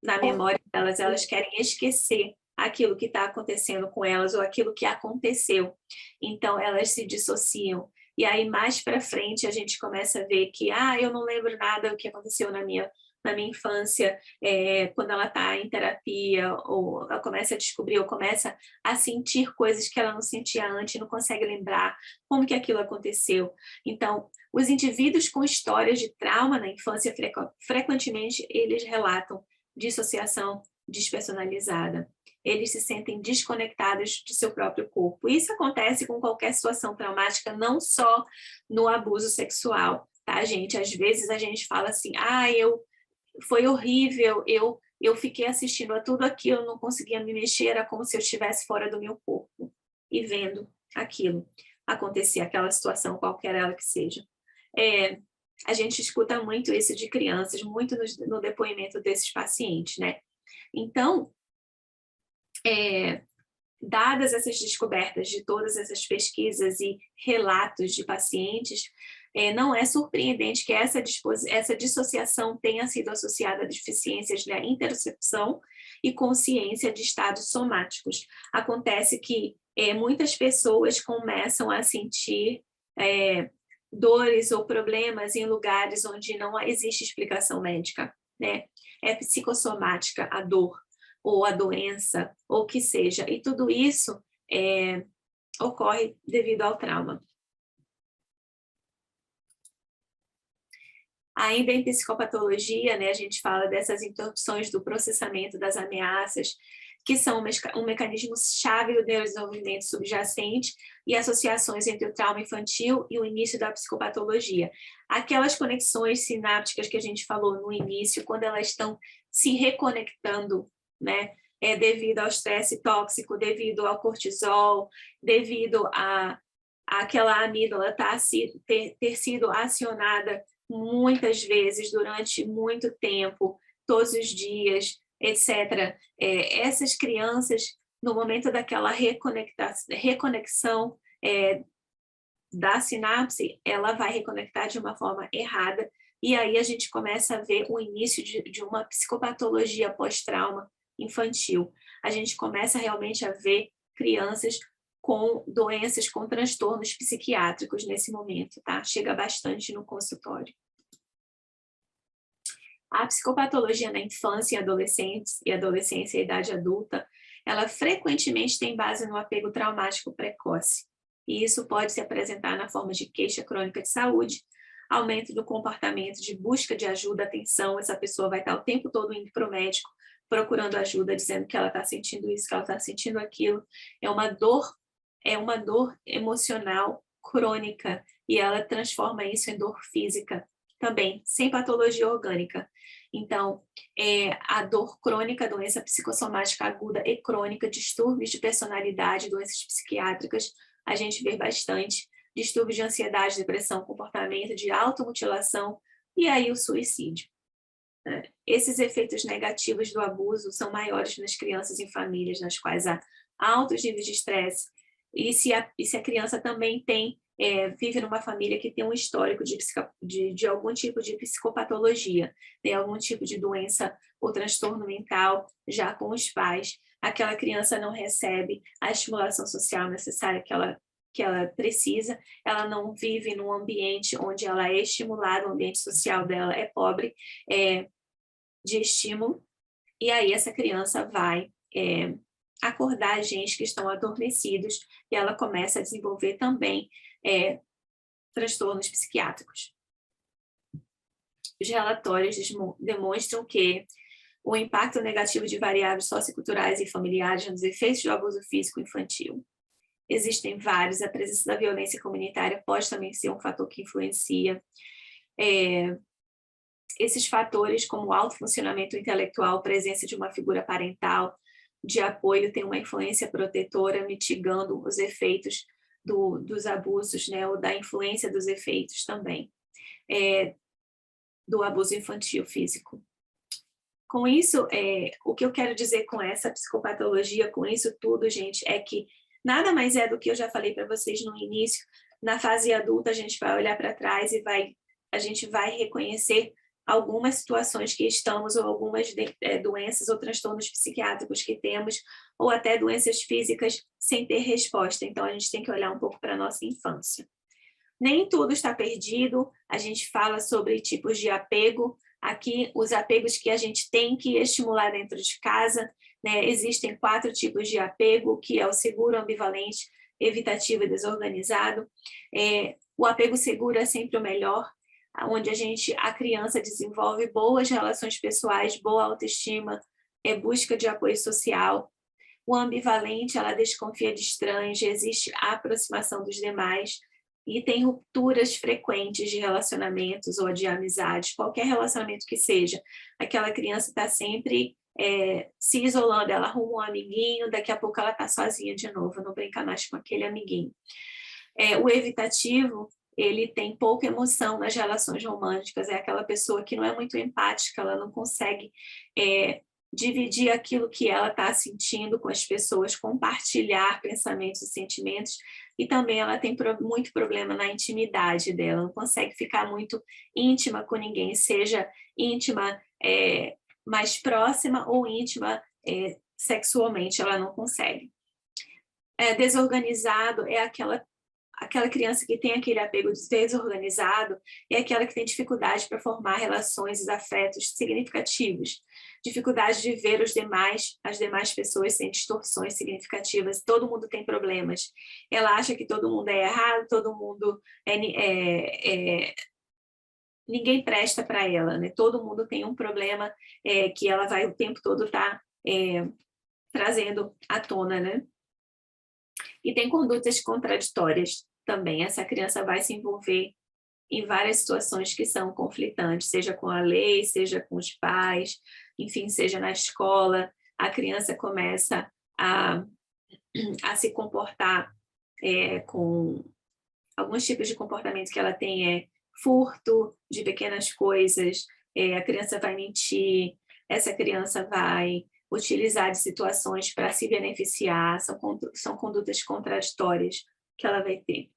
na memória delas, elas querem esquecer aquilo que está acontecendo com elas ou aquilo que aconteceu. Então, elas se dissociam. E aí, mais para frente, a gente começa a ver que, eu não lembro nada do que aconteceu na minha infância, quando ela está em terapia, ou ela começa a descobrir, ou começa a sentir coisas que ela não sentia antes, não consegue lembrar como que aquilo aconteceu. Então, os indivíduos com histórias de trauma na infância, frequentemente, eles relatam dissociação despersonalizada. Eles se sentem desconectados de seu próprio corpo. Isso acontece com qualquer situação traumática, não só no abuso sexual, tá, gente? Às vezes a gente fala assim, foi horrível, eu fiquei assistindo a tudo aquilo, não conseguia me mexer, era como se eu estivesse fora do meu corpo e vendo. aquilo acontecer, aquela situação, qualquer ela que seja. A gente escuta muito isso de crianças, muito no depoimento desses pacientes, né? Então, dadas essas descobertas de todas essas pesquisas e relatos de pacientes, não é surpreendente que essa dissociação tenha sido associada a deficiências na interocepção e consciência de estados somáticos. Acontece que muitas pessoas começam a sentir dores ou problemas em lugares onde não existe explicação médica, né? É psicossomática a dor, ou a doença, ou o que seja. E tudo isso ocorre devido ao trauma. Ainda em psicopatologia, né, a gente fala dessas interrupções do processamento das ameaças, que são um mecanismo-chave do neurodesenvolvimento subjacente e associações entre o trauma infantil e o início da psicopatologia. Aquelas conexões sinápticas que a gente falou no início, quando elas estão se reconectando, né, devido ao estresse tóxico, devido ao cortisol, devido a aquela amígdala ter sido acionada muitas vezes, durante muito tempo, todos os dias, etc. Essas crianças, no momento daquela reconexão da sinapse, ela vai reconectar de uma forma errada, e aí a gente começa a ver o início de uma psicopatologia pós-trauma infantil. A gente começa realmente a ver crianças com doenças, com transtornos psiquiátricos nesse momento, tá? Chega bastante no consultório. A psicopatologia na infância e adolescência e idade adulta, ela frequentemente tem base no apego traumático precoce. E isso pode se apresentar na forma de queixa crônica de saúde, aumento do comportamento de busca de ajuda, atenção, essa pessoa vai estar o tempo todo indo para o médico, procurando ajuda, dizendo que ela está sentindo isso, que ela está sentindo aquilo. É uma dor emocional crônica, e ela transforma isso em dor física também, sem patologia orgânica. Então, a dor crônica, doença psicossomática aguda e crônica, distúrbios de personalidade, doenças psiquiátricas, a gente vê bastante, distúrbios de ansiedade, depressão, comportamento, de automutilação, e aí o suicídio. Esses efeitos negativos do abuso são maiores nas crianças em famílias nas quais há altos níveis de estresse, e se a criança também vive numa família que tem um histórico de algum tipo de psicopatologia, tem algum tipo de doença ou transtorno mental já com os pais, aquela criança não recebe a estimulação social necessária que ela precisa, ela não vive num ambiente onde ela é estimulada, o ambiente social dela é pobre de estímulo, e aí essa criança vai acordar genes que estão adormecidos, e ela começa a desenvolver também transtornos psiquiátricos. Os relatórios demonstram que o impacto negativo de variáveis socioculturais e familiares nos efeitos do abuso físico infantil. Existem vários, a presença da violência comunitária pode também ser um fator que influencia. Esses fatores, como o alto funcionamento intelectual, presença de uma figura parental, de apoio, tem uma influência protetora, mitigando os efeitos dos abusos, né, ou da influência dos efeitos também, do abuso infantil físico. Com isso, o que eu quero dizer com essa psicopatologia, com isso tudo, gente, é que nada mais é do que eu já falei para vocês no início. Na fase adulta, a gente vai olhar para trás e a gente vai reconhecer algumas situações que estamos, ou algumas doenças ou transtornos psiquiátricos que temos, ou até doenças físicas sem ter resposta. Então, a gente tem que olhar um pouco para a nossa infância. Nem tudo está perdido, a gente fala sobre tipos de apego. Aqui, os apegos que a gente tem que estimular dentro de casa, né? Existem 4 tipos de apego, que é o seguro, ambivalente, evitativo e desorganizado. O apego seguro é sempre o melhor, onde a criança desenvolve boas relações pessoais, boa autoestima, busca de apoio social. O ambivalente, ela desconfia de estranhos, existe a aproximação dos demais, e tem rupturas frequentes de relacionamentos ou de amizades, qualquer relacionamento que seja. Aquela criança está sempre se isolando, ela arruma um amiguinho, daqui a pouco ela está sozinha de novo, não brinca mais com aquele amiguinho. O evitativo, ele tem pouca emoção nas relações românticas, é aquela pessoa que não é muito empática, ela não consegue dividir aquilo que ela está sentindo com as pessoas, compartilhar pensamentos e sentimentos, e também ela tem muito problema na intimidade dela, não consegue ficar muito íntima com ninguém, seja íntima mais próxima ou íntima sexualmente, ela não consegue. Desorganizado é aquela criança que tem aquele apego desorganizado, é aquela que tem dificuldade para formar relações e afetos significativos, dificuldade de ver as demais pessoas sem distorções significativas, todo mundo tem problemas. Ela acha que todo mundo é errado, todo mundo ninguém presta para ela, né? Todo mundo tem um problema que ela vai o tempo todo estar trazendo à tona, né? E tem condutas contraditórias também. Essa criança vai se envolver em várias situações que são conflitantes, seja com a lei, seja com os pais, enfim, seja na escola. A criança começa a se comportar com alguns tipos de comportamento que ela tem furto de pequenas coisas, a criança vai mentir, essa criança vai utilizar de situações para se beneficiar, são condutas contraditórias que ela vai ter.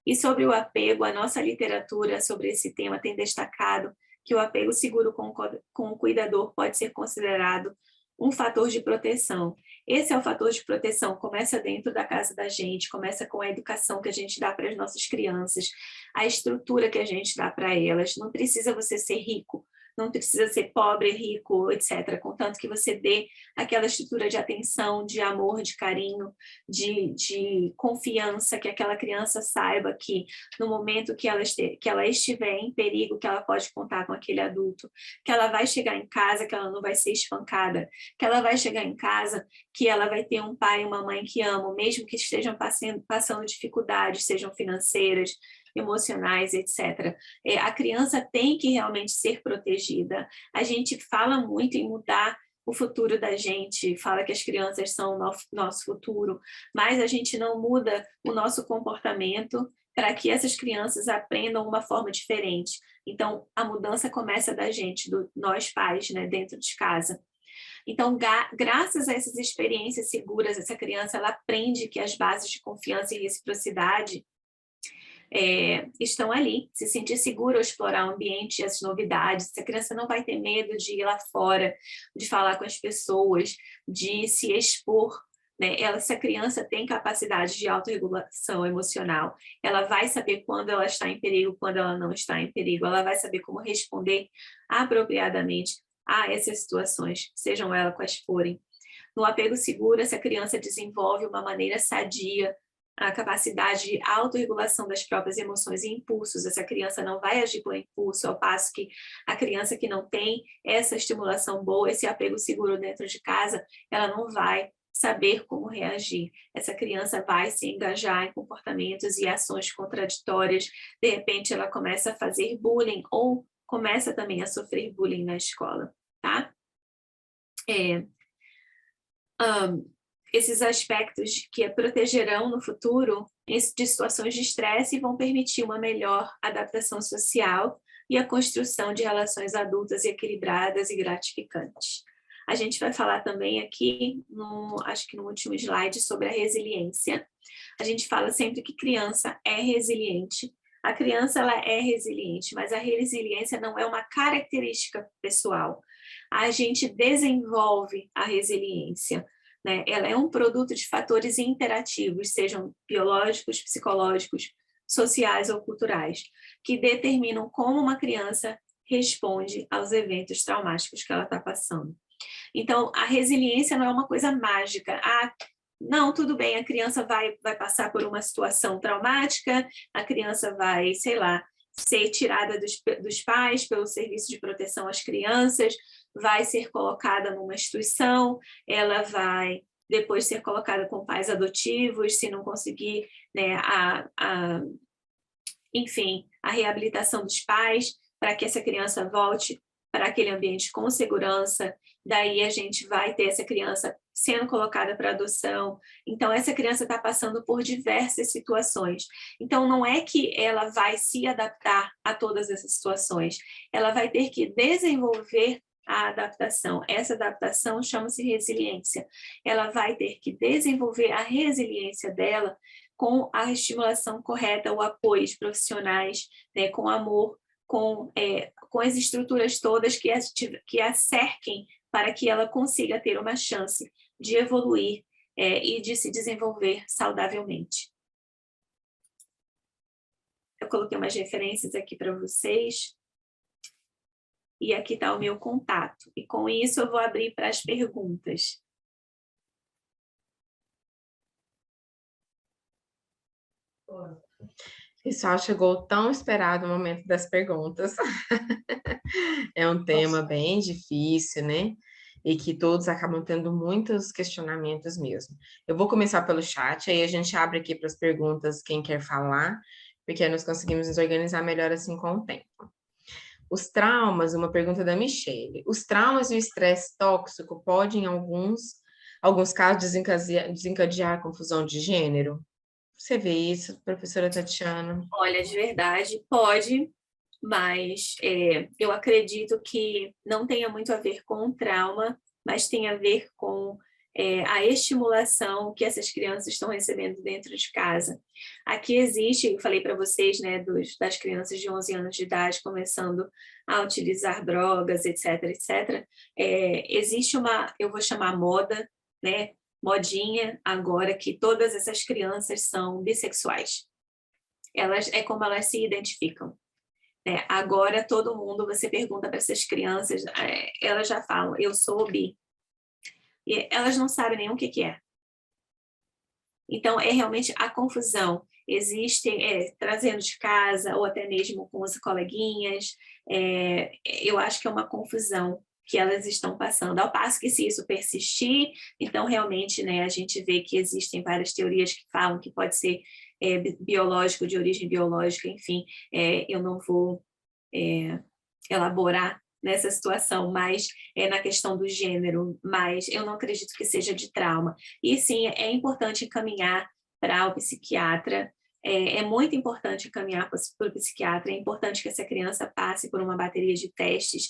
E sobre o apego, a nossa literatura sobre esse tema tem destacado que o apego seguro com o cuidador pode ser considerado um fator de proteção. Esse é o fator de proteção, começa dentro da casa da gente, começa com a educação que a gente dá para as nossas crianças, a estrutura que a gente dá para elas. Não precisa você ser rico, não precisa ser pobre, rico, etc. Contanto que você dê aquela estrutura de atenção, de amor, de carinho, de confiança, que aquela criança saiba que no momento que ela estiver em perigo, que ela pode contar com aquele adulto, que ela vai chegar em casa, que ela não vai ser espancada, que ela vai chegar em casa, que ela vai ter um pai e uma mãe que amam, mesmo que estejam passando dificuldades, sejam financeiras, emocionais, etc. A criança tem que realmente ser protegida. A gente fala muito em mudar o futuro da gente, fala que as crianças são o nosso futuro, mas a gente não muda o nosso comportamento para que essas crianças aprendam uma forma diferente. Então, a mudança começa da gente, nós pais, né, dentro de casa. Então, graças a essas experiências seguras, essa criança ela aprende que as bases de confiança e reciprocidade estão ali, se sentir segura ao explorar o ambiente e as novidades. Essa criança não vai ter medo de ir lá fora, de falar com as pessoas, de se expor, né? Essa criança tem capacidade de autorregulação emocional, ela vai saber quando ela está em perigo, quando ela não está em perigo, ela vai saber como responder apropriadamente a essas situações, sejam elas quais forem. No apego seguro, essa criança desenvolve uma maneira sadia a capacidade de autorregulação das próprias emoções e impulsos. Essa criança não vai agir por impulso, ao passo que a criança que não tem essa estimulação boa, esse apego seguro dentro de casa, ela não vai saber como reagir. Essa criança vai se engajar em comportamentos e ações contraditórias, de repente ela começa a fazer bullying ou começa também a sofrer bullying na escola, tá? Esses aspectos que a protegerão no futuro de situações de estresse e vão permitir uma melhor adaptação social e a construção de relações adultas equilibradas e gratificantes. A gente vai falar também aqui, acho que no último slide, sobre a resiliência. A gente fala sempre que criança é resiliente. A criança ela é resiliente, mas a resiliência não é uma característica pessoal. A gente desenvolve a resiliência. Né? Ela é um produto de fatores interativos, sejam biológicos, psicológicos, sociais ou culturais, que determinam como uma criança responde aos eventos traumáticos que ela está passando. Então, a resiliência não é uma coisa mágica. Não, tudo bem, a criança vai passar por uma situação traumática, a criança vai, sei lá, ser tirada dos pais pelo serviço de proteção às crianças, vai ser colocada numa instituição, ela vai depois ser colocada com pais adotivos, se não conseguir, né, enfim, a reabilitação dos pais, para que essa criança volte para aquele ambiente com segurança, daí a gente vai ter essa criança sendo colocada para adoção. Então, essa criança está passando por diversas situações. Então, não é que ela vai se adaptar a todas essas situações, ela vai ter que desenvolver a adaptação. Essa adaptação chama-se resiliência. Ela vai ter que desenvolver a resiliência dela com a estimulação correta, o apoio de profissionais, né, com amor, com as estruturas todas que a cerquem para que ela consiga ter uma chance de evoluir e de se desenvolver saudavelmente. Eu coloquei umas referências aqui para vocês. E aqui está o meu contato. E com isso eu vou abrir para as perguntas. Pessoal, chegou o tão esperado momento das perguntas. É um tema bem difícil, né? E que todos acabam tendo muitos questionamentos mesmo. Eu vou começar pelo chat, aí a gente abre aqui para as perguntas, quem quer falar, porque aí nós conseguimos nos organizar melhor assim com o tempo. Os traumas, uma pergunta da Michele. Os traumas e o estresse tóxico podem, em alguns casos, desencadear confusão de gênero? Você vê isso, professora Tatiana? Olha, de verdade, pode, mas eu acredito que não tenha muito a ver com o trauma, mas tem a ver com a estimulação que essas crianças estão recebendo dentro de casa. Aqui existe, eu falei para vocês, né, das crianças de 11 anos de idade começando a utilizar drogas, etc., etc. Existe eu vou chamar moda, né, modinha agora que todas essas crianças são bissexuais. É como elas se identificam. Agora todo mundo, você pergunta para essas crianças, elas já falam, eu sou bi. E elas não sabem nem o que é. Então, é realmente a confusão. Existem, trazendo de casa, ou até mesmo com as coleguinhas, eu acho que é uma confusão que elas estão passando. Ao passo que, se isso persistir, então, realmente, né, a gente vê que existem várias teorias que falam que pode ser biológico, de origem biológica, enfim, eu não vou elaborar nessa situação, mas na questão do gênero, mas eu não acredito que seja de trauma. E sim, é importante encaminhar para o psiquiatra, é muito importante encaminhar para o psiquiatra, é importante que essa criança passe por uma bateria de testes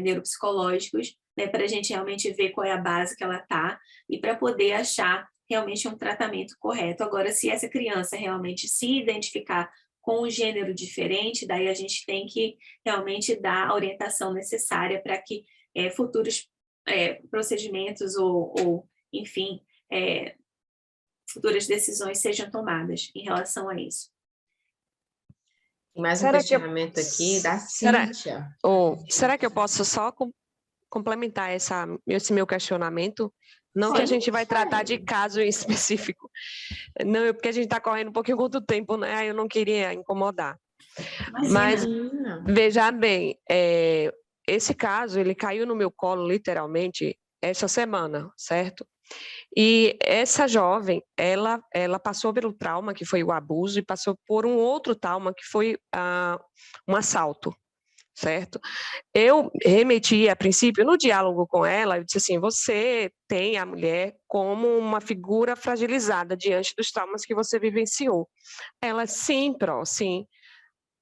neuropsicológicos, né, para a gente realmente ver qual é a base que ela está, e para poder achar realmente um tratamento correto. Agora, se essa criança realmente se identificar com um gênero diferente, daí a gente tem que realmente dar a orientação necessária para que futuros procedimentos ou enfim, futuras decisões sejam tomadas em relação a isso. Mais um questionamento aqui da Cíntia. Será que eu posso só complementar esse meu questionamento? Não Sim. Que a gente vai tratar de caso em específico. Não, porque a gente está correndo um pouquinho contra o tempo, né? Eu não queria incomodar. Mas, veja bem, esse caso, ele caiu no meu colo, literalmente, essa semana, certo? E essa jovem, ela passou pelo trauma, que foi o abuso, e passou por um outro trauma, que foi um assalto. Certo? Eu remeti, a princípio, no diálogo com ela, eu disse assim, você tem a mulher como uma figura fragilizada diante dos traumas que você vivenciou. Ela, sim, sim,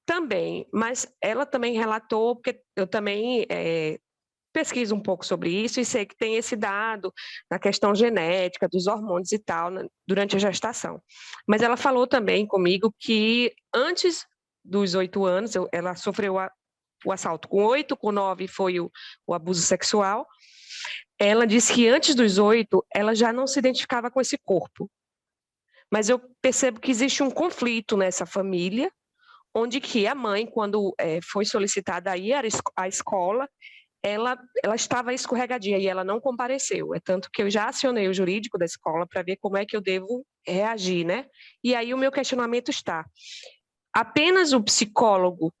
também, mas ela também relatou, porque eu também pesquiso um pouco sobre isso e sei que tem esse dado na questão genética, dos hormônios e tal, durante a gestação. Mas ela falou também comigo que antes dos 8 anos, ela sofreu o assalto com 8, com 9 foi o abuso sexual. Ela disse que antes dos 8, ela já não se identificava com esse corpo. Mas eu percebo que existe um conflito nessa família, onde que a mãe, quando foi solicitada a ir à escola, ela estava escorregadia e ela não compareceu. É tanto que eu já acionei o jurídico da escola para ver como é que eu devo reagir, né? E aí o meu questionamento está: apenas o psicólogo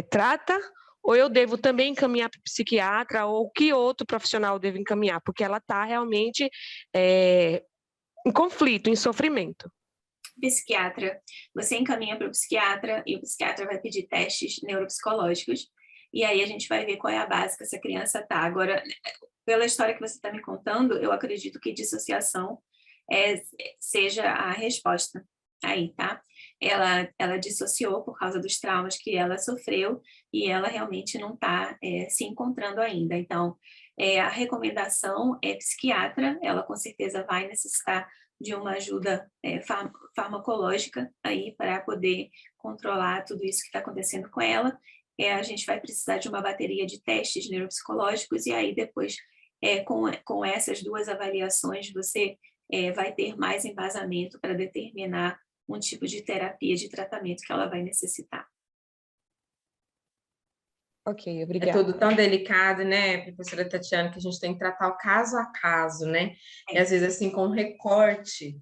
trata, ou eu devo também encaminhar para o psiquiatra, ou que outro profissional devo encaminhar? Porque ela está realmente em conflito, em sofrimento. Psiquiatra, você encaminha para o psiquiatra e o psiquiatra vai pedir testes neuropsicológicos e aí a gente vai ver qual é a base que essa criança está. Agora, pela história que você está me contando, eu acredito que dissociação seja a resposta aí, tá? Ela dissociou por causa dos traumas que ela sofreu e ela realmente não está se encontrando ainda. Então, a recomendação é psiquiatra, ela com certeza vai necessitar de uma ajuda farmacológica aí para poder controlar tudo isso que está acontecendo com ela. A gente vai precisar de uma bateria de testes neuropsicológicos e aí depois, com essas duas avaliações, você vai ter mais embasamento para determinar um tipo de terapia, de tratamento que ela vai necessitar. Ok, É obrigada. tudo tão delicado, né, professora Tatiana, que a gente tem que tratar o caso a caso, né? E às vezes, assim, com o recorte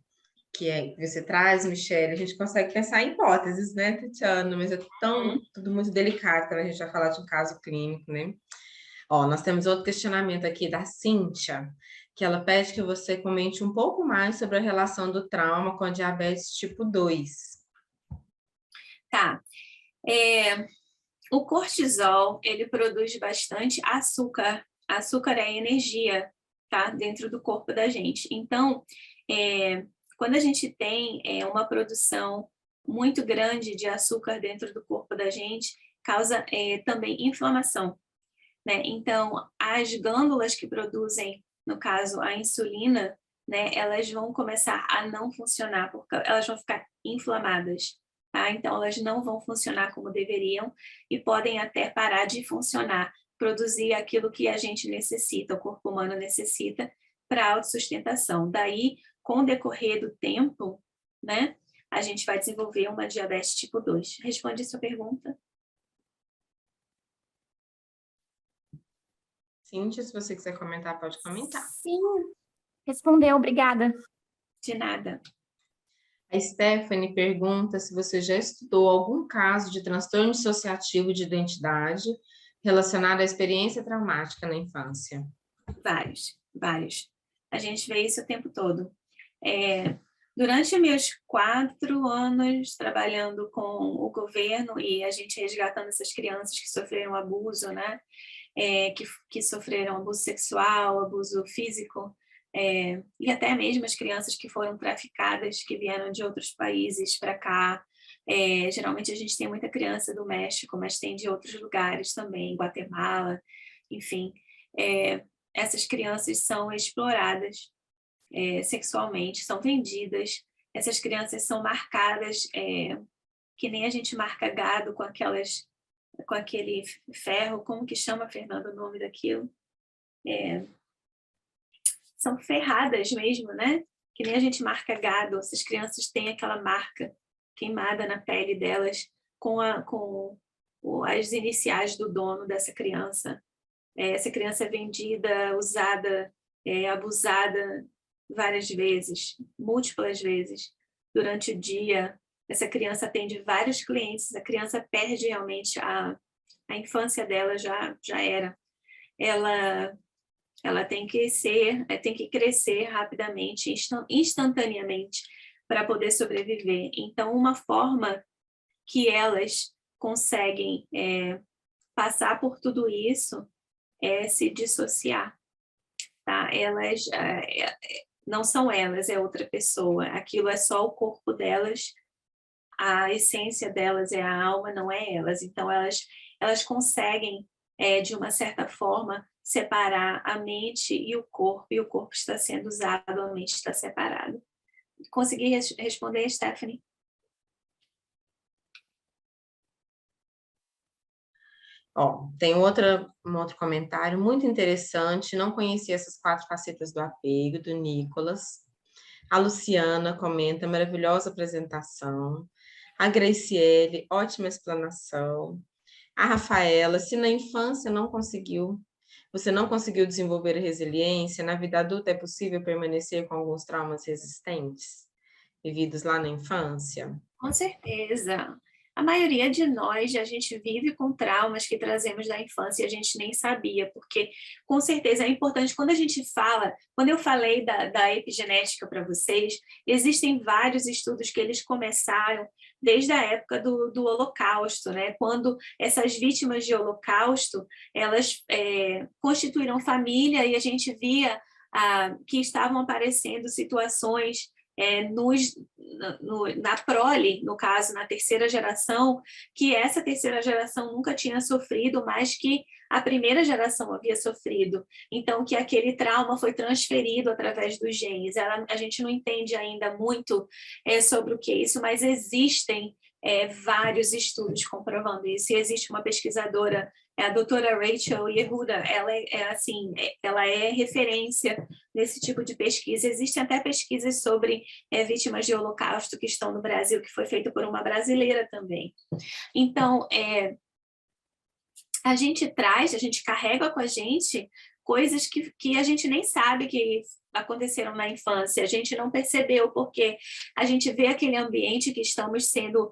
que você traz, Michele, a gente consegue pensar em hipóteses, né, Tatiana? Mas é tudo muito delicado quando a gente vai falar de um caso clínico, né? Ó, nós temos outro questionamento aqui da Cíntia, que ela pede que você comente um pouco mais sobre a relação do trauma com a diabetes tipo 2. Tá. O cortisol, ele produz bastante açúcar. Açúcar é energia, tá? Dentro do corpo da gente. Então, quando a gente tem uma produção muito grande de açúcar dentro do corpo da gente, causa também inflamação, né? Então, as glândulas que produzem, no caso, a insulina, né, elas vão começar a não funcionar, porque elas vão ficar inflamadas. Tá? Então, elas não vão funcionar como deveriam e podem até parar de funcionar, produzir aquilo que a gente necessita, o corpo humano necessita para a autossustentação. Daí, com o decorrer do tempo, né, a gente vai desenvolver uma diabetes tipo 2. Responde a sua pergunta. Cíntia, se você quiser comentar, pode comentar. Sim, respondeu, obrigada. De nada. A Stephanie pergunta se você já estudou algum caso de transtorno dissociativo de identidade relacionado à experiência traumática na infância. Vários. A gente vê isso o tempo todo. Durante meus 4 anos trabalhando com o governo e a gente resgatando essas crianças que sofreram abuso, né? Que sofreram abuso sexual, abuso físico, e até mesmo as crianças que foram traficadas, que vieram de outros países para cá. Geralmente a gente tem muita criança do México, mas tem de outros lugares também, Guatemala, enfim. Essas crianças são exploradas sexualmente, são vendidas. Essas crianças são marcadas, que nem a gente marca gado com aquele ferro, como que chama, Fernanda, o nome daquilo? São ferradas mesmo, né? Que nem a gente marca gado, essas crianças têm aquela marca queimada na pele delas com as iniciais do dono dessa criança. Essa criança é vendida, usada, abusada várias vezes, múltiplas vezes, durante o dia. Essa criança atende vários clientes, a criança perde realmente a infância dela, já era. Ela tem que crescer rapidamente, instantaneamente, para poder sobreviver. Então, uma forma que elas conseguem passar por tudo isso é se dissociar. Tá? Elas não são elas, é outra pessoa. Aquilo é só o corpo delas, a essência delas é a alma, não é elas. Então, elas conseguem, de uma certa forma, separar a mente e o corpo está sendo usado, a mente está separada. Consegui responder, Stephanie? Ó, tem um outro comentário muito interessante, não conhecia essas 4 facetas do apego, do Nicolas. A Luciana comenta, maravilhosa apresentação. A Graciele, ótima explanação. A Rafaela, se na infância você não conseguiu desenvolver a resiliência, na vida adulta é possível permanecer com alguns traumas resistentes, vividos lá na infância? Com certeza. A maioria de nós, a gente vive com traumas que trazemos da infância e a gente nem sabia, porque com certeza é importante, quando a gente fala, quando eu falei da epigenética para vocês, existem vários estudos que eles começaram desde a época do Holocausto, né? Quando essas vítimas de Holocausto, elas constituíram família e a gente via que estavam aparecendo situações na prole, no caso, na terceira geração, que essa terceira geração nunca tinha sofrido, mas que a primeira geração havia sofrido. Então, que aquele trauma foi transferido através dos genes. A gente não entende ainda muito sobre o que é isso, mas existem vários estudos comprovando isso. E existe uma pesquisadora, a doutora Rachel Yehuda, ela é referência nesse tipo de pesquisa. Existem até pesquisas sobre vítimas de holocausto que estão no Brasil, que foi feita por uma brasileira também. Então, a gente carrega com a gente coisas que a gente nem sabe que aconteceram na infância, a gente não percebeu, porque a gente vê aquele ambiente que estamos sendo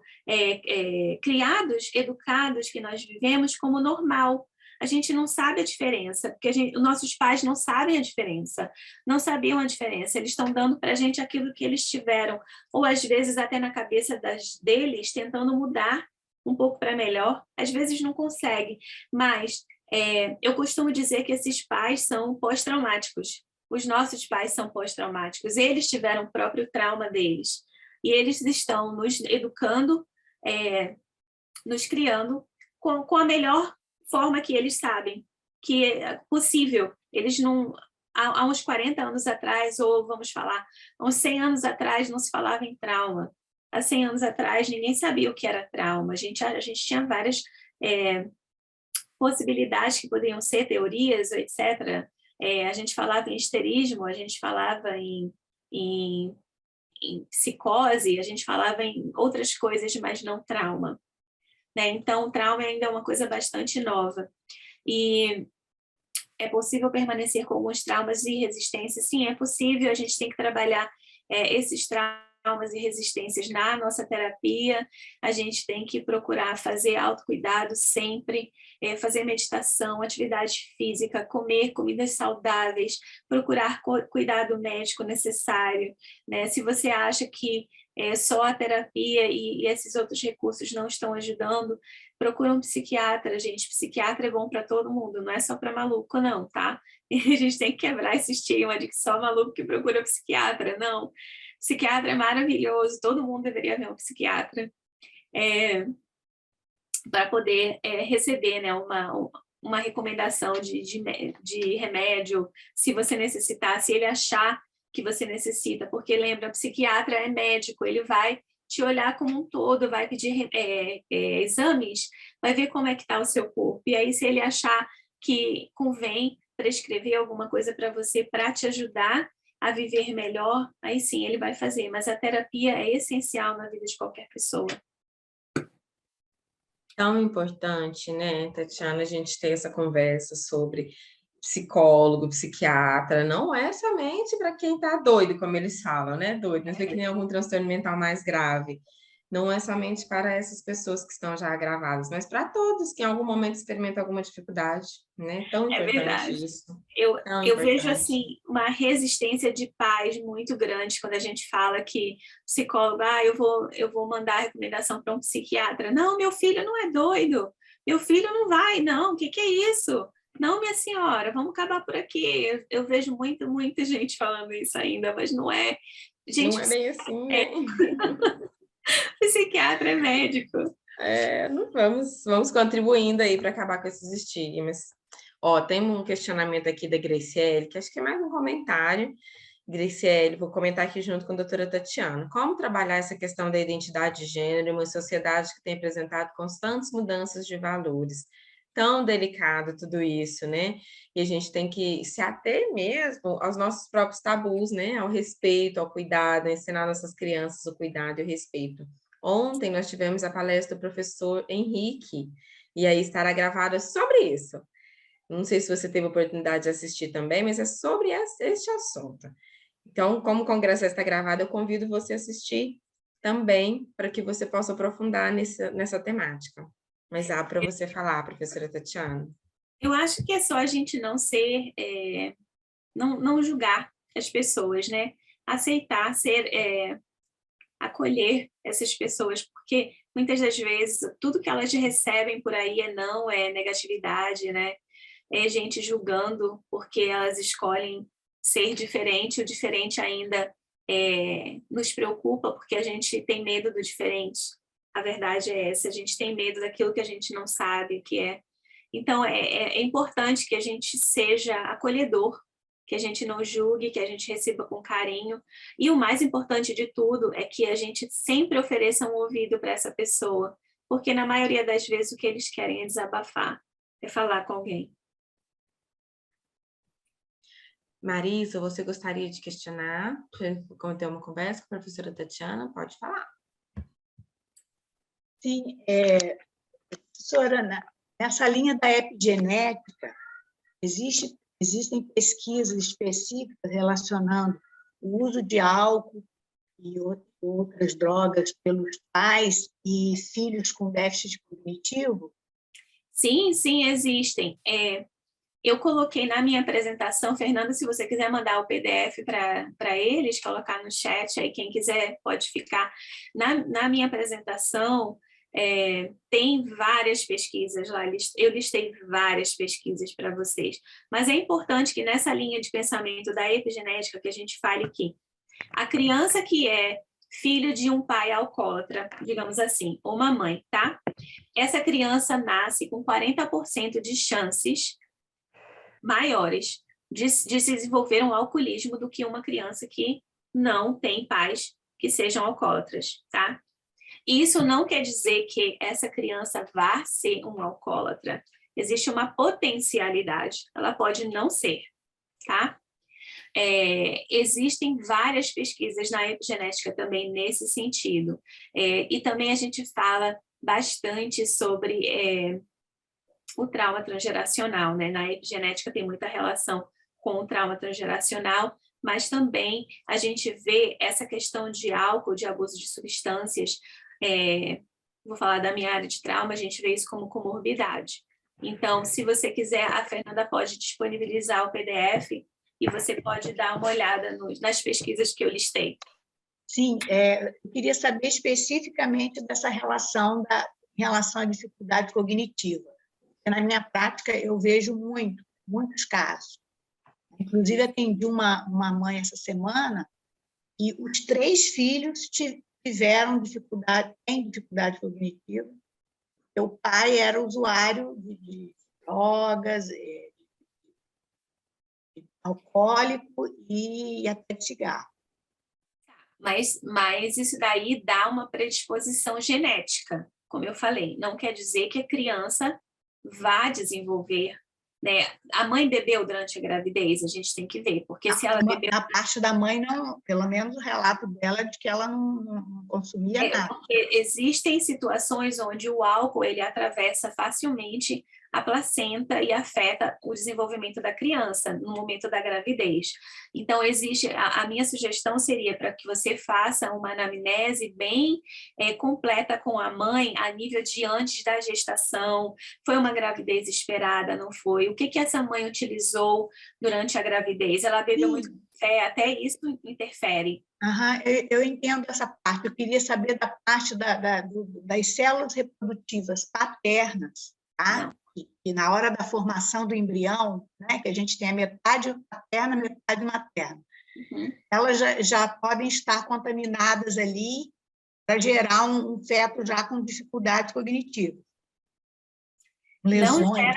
criados, educados, que nós vivemos como normal. A gente não sabe a diferença, porque nossos pais não sabem a diferença, não sabiam a diferença, eles estão dando para a gente aquilo que eles tiveram, ou às vezes até na cabeça deles, tentando mudar um pouco para melhor, às vezes não consegue, mas eu costumo dizer que esses pais são pós-traumáticos. Os nossos pais são pós-traumáticos, eles tiveram o próprio trauma deles, e eles estão nos educando, nos criando com a melhor forma que eles sabem, que é possível. Eles não... Há uns 40 anos atrás, ou vamos falar, há uns 100 anos atrás, não se falava em trauma. Há 100 anos atrás, ninguém sabia o que era trauma. A gente tinha várias possibilidades que poderiam ser teorias, etc. A gente falava em histerismo, a gente falava em psicose, a gente falava em outras coisas, mas não trauma. Né? Então, o trauma ainda é uma coisa bastante nova. E é possível permanecer com alguns traumas e resistências? Sim, é possível. A gente tem que trabalhar esses traumas e resistências na nossa terapia. A gente tem que procurar fazer autocuidado sempre, fazer meditação, atividade física, comer comidas saudáveis, procurar cuidado médico necessário. Né? Se você acha que só a terapia e esses outros recursos não estão ajudando, procura um psiquiatra, gente. Psiquiatra é bom para todo mundo, não é só para maluco, não, tá? E a gente tem que quebrar esse estigma de que só maluco que procura psiquiatra, não. Psiquiatra é maravilhoso, todo mundo deveria ver um psiquiatra para poder receber, né, uma recomendação de remédio, se você necessitar, se ele achar que você necessita, porque lembra, o psiquiatra é médico, ele vai te olhar como um todo, vai pedir exames, vai ver como é que está o seu corpo, e aí se ele achar que convém prescrever alguma coisa para você, para te ajudar a viver melhor, aí sim ele vai fazer, mas a terapia é essencial na vida de qualquer pessoa. Tão importante, né, Tatiana, a gente ter essa conversa sobre psicólogo, psiquiatra, não é somente para quem está doido, como eles falam, né, doido, não sei que tem algum transtorno mental mais grave, não é somente para essas pessoas que estão já agravadas, mas para todos que em algum momento experimentam alguma dificuldade, né, tão importante verdade. isso. Eu vejo, assim, uma resistência de pais muito grande quando a gente fala que psicólogo, eu vou mandar a recomendação para um psiquiatra. Não, meu filho não é doido, meu filho não vai, não, o que é isso? Não, minha senhora, vamos acabar por aqui. Eu vejo muita gente falando isso ainda, mas não é. Gente, não é bem assim, né? Psiquiatra é médico. Não vamos contribuindo aí para acabar com esses estigmas. Tem um questionamento aqui da Graciele, que acho que é mais um comentário. Graciele, vou comentar aqui junto com a doutora Tatiana. Como trabalhar essa questão da identidade de gênero em uma sociedade que tem apresentado constantes mudanças de valores? Tão delicado tudo isso, né? E a gente tem que se ater mesmo aos nossos próprios tabus, né? Ao respeito, ao cuidado, a ensinar nossas crianças o cuidado e o respeito. Ontem nós tivemos a palestra do professor Henrique, e aí estará gravada sobre isso. Não sei se você teve a oportunidade de assistir também, mas é sobre este assunto. Então, como o congresso está gravado, eu convido você a assistir também para que você possa aprofundar nessa temática. Mas há para você falar, professora Tatiana. Eu acho que é só a gente não ser, não julgar as pessoas, né? Aceitar, acolher essas pessoas, porque muitas das vezes tudo que elas recebem por aí é negatividade, né? É gente julgando porque elas escolhem ser diferente, o diferente ainda nos preocupa porque a gente tem medo do diferente. A verdade é essa, a gente tem medo daquilo que a gente não sabe o que é. Então, é importante que a gente seja acolhedor, que a gente não julgue, que a gente receba com carinho. E o mais importante de tudo é que a gente sempre ofereça um ouvido para essa pessoa, porque na maioria das vezes o que eles querem é desabafar, é falar com alguém. Marisa, você gostaria de questionar? Ter uma conversa com a professora Tatiana? Pode falar. Sim, professora, nessa linha da epigenética, existem pesquisas específicas relacionando o uso de álcool e outras drogas pelos pais e filhos com déficit cognitivo? Sim, existem. Eu coloquei na minha apresentação, Fernanda, se você quiser mandar o PDF para eles, colocar no chat, aí quem quiser pode ficar. Na minha apresentação, tem várias pesquisas lá, eu listei várias pesquisas para vocês, mas é importante que nessa linha de pensamento da epigenética que a gente fale que a criança que é filho de um pai alcoólatra, digamos assim, ou uma mãe, tá? Essa criança nasce com 40% de chances maiores de se desenvolver um alcoolismo do que uma criança que não tem pais que sejam alcoólatras, tá? Isso não quer dizer que essa criança vá ser um alcoólatra. Existe uma potencialidade, ela pode não ser, tá? Existem várias pesquisas na epigenética também nesse sentido. E também a gente fala bastante sobre o trauma transgeracional, né? Na epigenética tem muita relação com o trauma transgeracional, mas também a gente vê essa questão de álcool, de abuso de substâncias. Vou falar da minha área de trauma, a gente vê isso como comorbidade. Então, se você quiser, a Fernanda pode disponibilizar o PDF e você pode dar uma olhada nas pesquisas que eu listei. Sim, eu queria saber especificamente dessa relação em relação à dificuldade cognitiva. Na minha prática, eu vejo muitos casos. Inclusive, atendi uma mãe essa semana e os 3 filhos têm dificuldade cognitiva. O pai era usuário de drogas, de alcoólico e até de cigarro. Mas isso daí dá uma predisposição genética, como eu falei. Não quer dizer que a criança vá desenvolver, né? A mãe bebeu durante a gravidez, a gente tem que ver, porque se ela bebeu... Na parte da mãe, não, pelo menos o relato dela é de que ela não consumia nada. Porque existem situações onde o álcool ele atravessa facilmente a placenta e afeta o desenvolvimento da criança no momento da gravidez. Então, a minha sugestão seria para que você faça uma anamnese bem completa com a mãe a nível de antes da gestação. Foi uma gravidez esperada, não foi? O que essa mãe utilizou durante a gravidez? Ela bebeu muito café, até isso interfere. Eu entendo essa parte. Eu queria saber da parte das células reprodutivas paternas, tá? E na hora da formação do embrião, né, que a gente tem a metade paterna, metade materna, elas já podem estar contaminadas ali para gerar um feto já com dificuldade cognitiva. Lesões.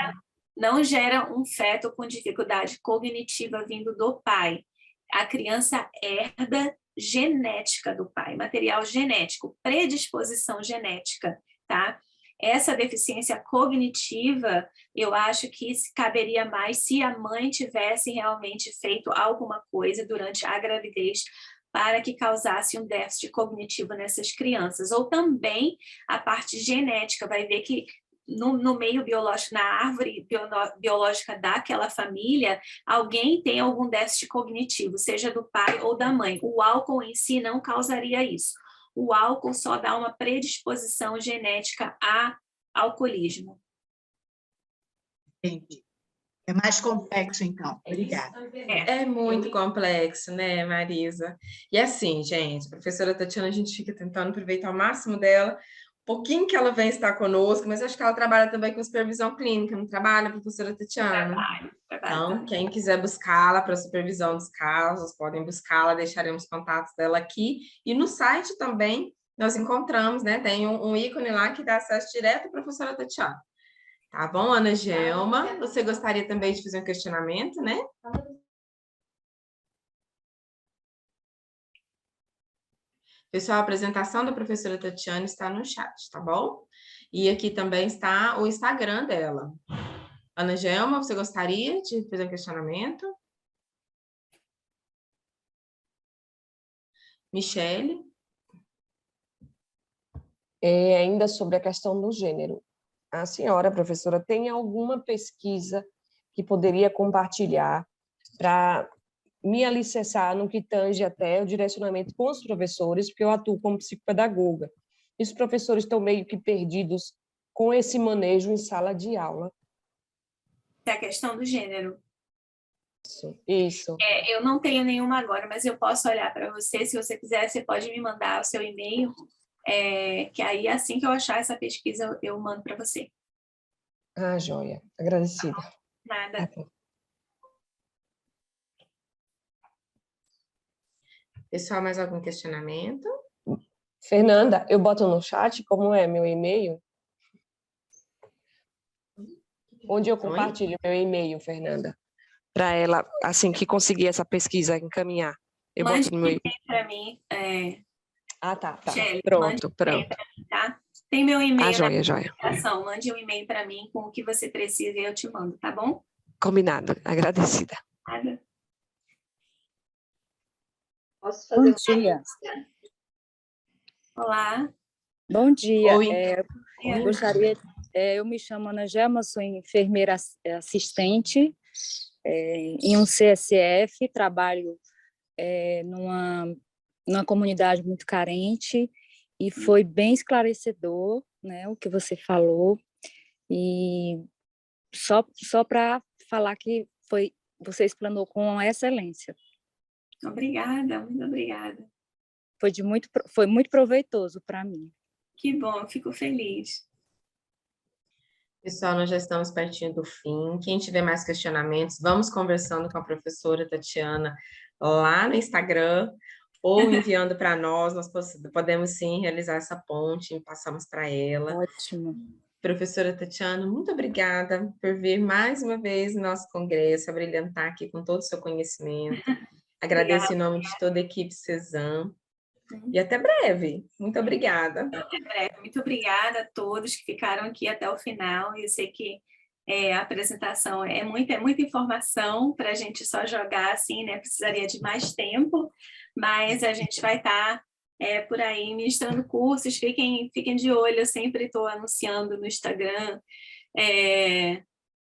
Não gera um feto com dificuldade cognitiva vindo do pai. A criança herda genética do pai, material genético, predisposição genética, tá? Essa deficiência cognitiva, eu acho que caberia mais se a mãe tivesse realmente feito alguma coisa durante a gravidez para que causasse um déficit cognitivo nessas crianças. Ou também a parte genética, vai ver que no meio biológico, na árvore biológica daquela família, alguém tem algum déficit cognitivo, seja do pai ou da mãe. O álcool em si não causaria isso. o álcool só dá uma predisposição genética a alcoolismo. Entendi. É mais complexo, então. Obrigada. É muito complexo, né, Marisa? E assim, gente, a professora Tatiana, a gente fica tentando aproveitar o máximo dela, um pouquinho que ela vem estar conosco, mas acho que ela trabalha também com supervisão clínica, não trabalha, professora Tatiana? Trabalho Então, também. quem quiser buscá-la para supervisão dos casos, podem buscá-la, deixaremos contatos dela aqui. E no site também nós encontramos, né? Tem um ícone lá que dá acesso direto à professora Tatiana. Tá bom, Ana Gelma? Você gostaria também de fazer um questionamento, né? Pessoal, a apresentação da professora Tatiana está no chat, tá bom? E aqui também está o Instagram dela. Ana Gelma, você gostaria de fazer um questionamento? Michele? Ainda sobre a questão do gênero. A senhora, professora, tem alguma pesquisa que poderia compartilhar para me alicerçar no que tange até o direcionamento com os professores, porque eu atuo como psicopedagoga. E os professores estão meio que perdidos com esse manejo em sala de aula. É a questão do gênero. Isso. Eu não tenho nenhuma agora, mas eu posso olhar para você. Se você quiser, você pode me mandar o seu e-mail, que aí, assim que eu achar essa pesquisa, eu mando para você. Ah, joia. Agradecida. Nada. Pessoal, mais algum questionamento? Fernanda, eu boto no chat como é meu e-mail? Onde eu compartilho meu e-mail, Fernanda? Para ela, assim que conseguir essa pesquisa, encaminhar. Eu Mande boto no meu e-mail para mim. Ah, tá. Michele, Pronto. Mim, tá? Tem meu e-mail joia, na joia. apresentação. Mande um e-mail para mim com o que você precisa e eu te mando, tá bom? Combinado. Agradecida. Nada. Posso fazer Bom dia. Olá. Bom dia. Oi. Eu me chamo Ana Gelma, sou enfermeira assistente em um CSF, trabalho numa comunidade muito carente e foi bem esclarecedor, né, o que você falou, e só para falar que você explanou com excelência. Obrigada, muito obrigada. Foi muito proveitoso para mim. Que bom, eu fico feliz. Pessoal, nós já estamos pertinho do fim. Quem tiver mais questionamentos, vamos conversando com a professora Tatiana lá no Instagram ou enviando para nós podemos sim realizar essa ponte e passamos para ela. Ótimo. Professora Tatiana, muito obrigada por vir mais uma vez no nosso congresso, a brilhantar aqui com todo o seu conhecimento. Agradeço em nome de toda a equipe CESAM. E até breve. Muito obrigada. Até breve. Muito obrigada a todos que ficaram aqui até o final. Eu sei que a apresentação é muita informação para a gente só jogar assim, né? Precisaria de mais tempo, mas a gente vai estar por aí ministrando cursos. Fiquem de olho, eu sempre estou anunciando no Instagram,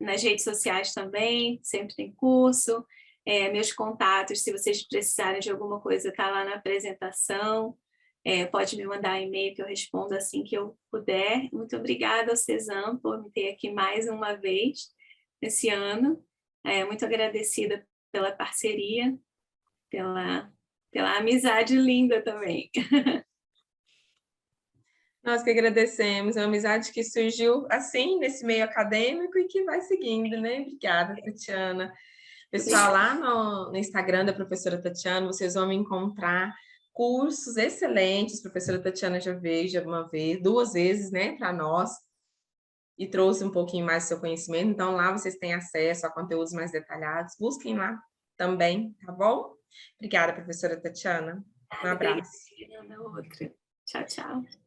nas redes sociais também, sempre tem curso. Meus contatos, se vocês precisarem de alguma coisa, está lá na apresentação. Pode me mandar e-mail que eu respondo assim que eu puder. Muito obrigada ao CESAM por me ter aqui mais uma vez esse ano. Muito agradecida pela parceria, pela amizade linda também. Nós que agradecemos, é uma amizade que surgiu assim, nesse meio acadêmico e que vai seguindo, né? Obrigada, Tatiana. Pessoal, lá no Instagram da professora Tatiana, vocês vão me encontrar cursos excelentes. A professora Tatiana já veio duas vezes, né, para nós, e trouxe um pouquinho mais do seu conhecimento. Então, lá vocês têm acesso a conteúdos mais detalhados. Busquem lá também, tá bom? Obrigada, professora Tatiana. Um abraço. Obrigada. Tchau, tchau.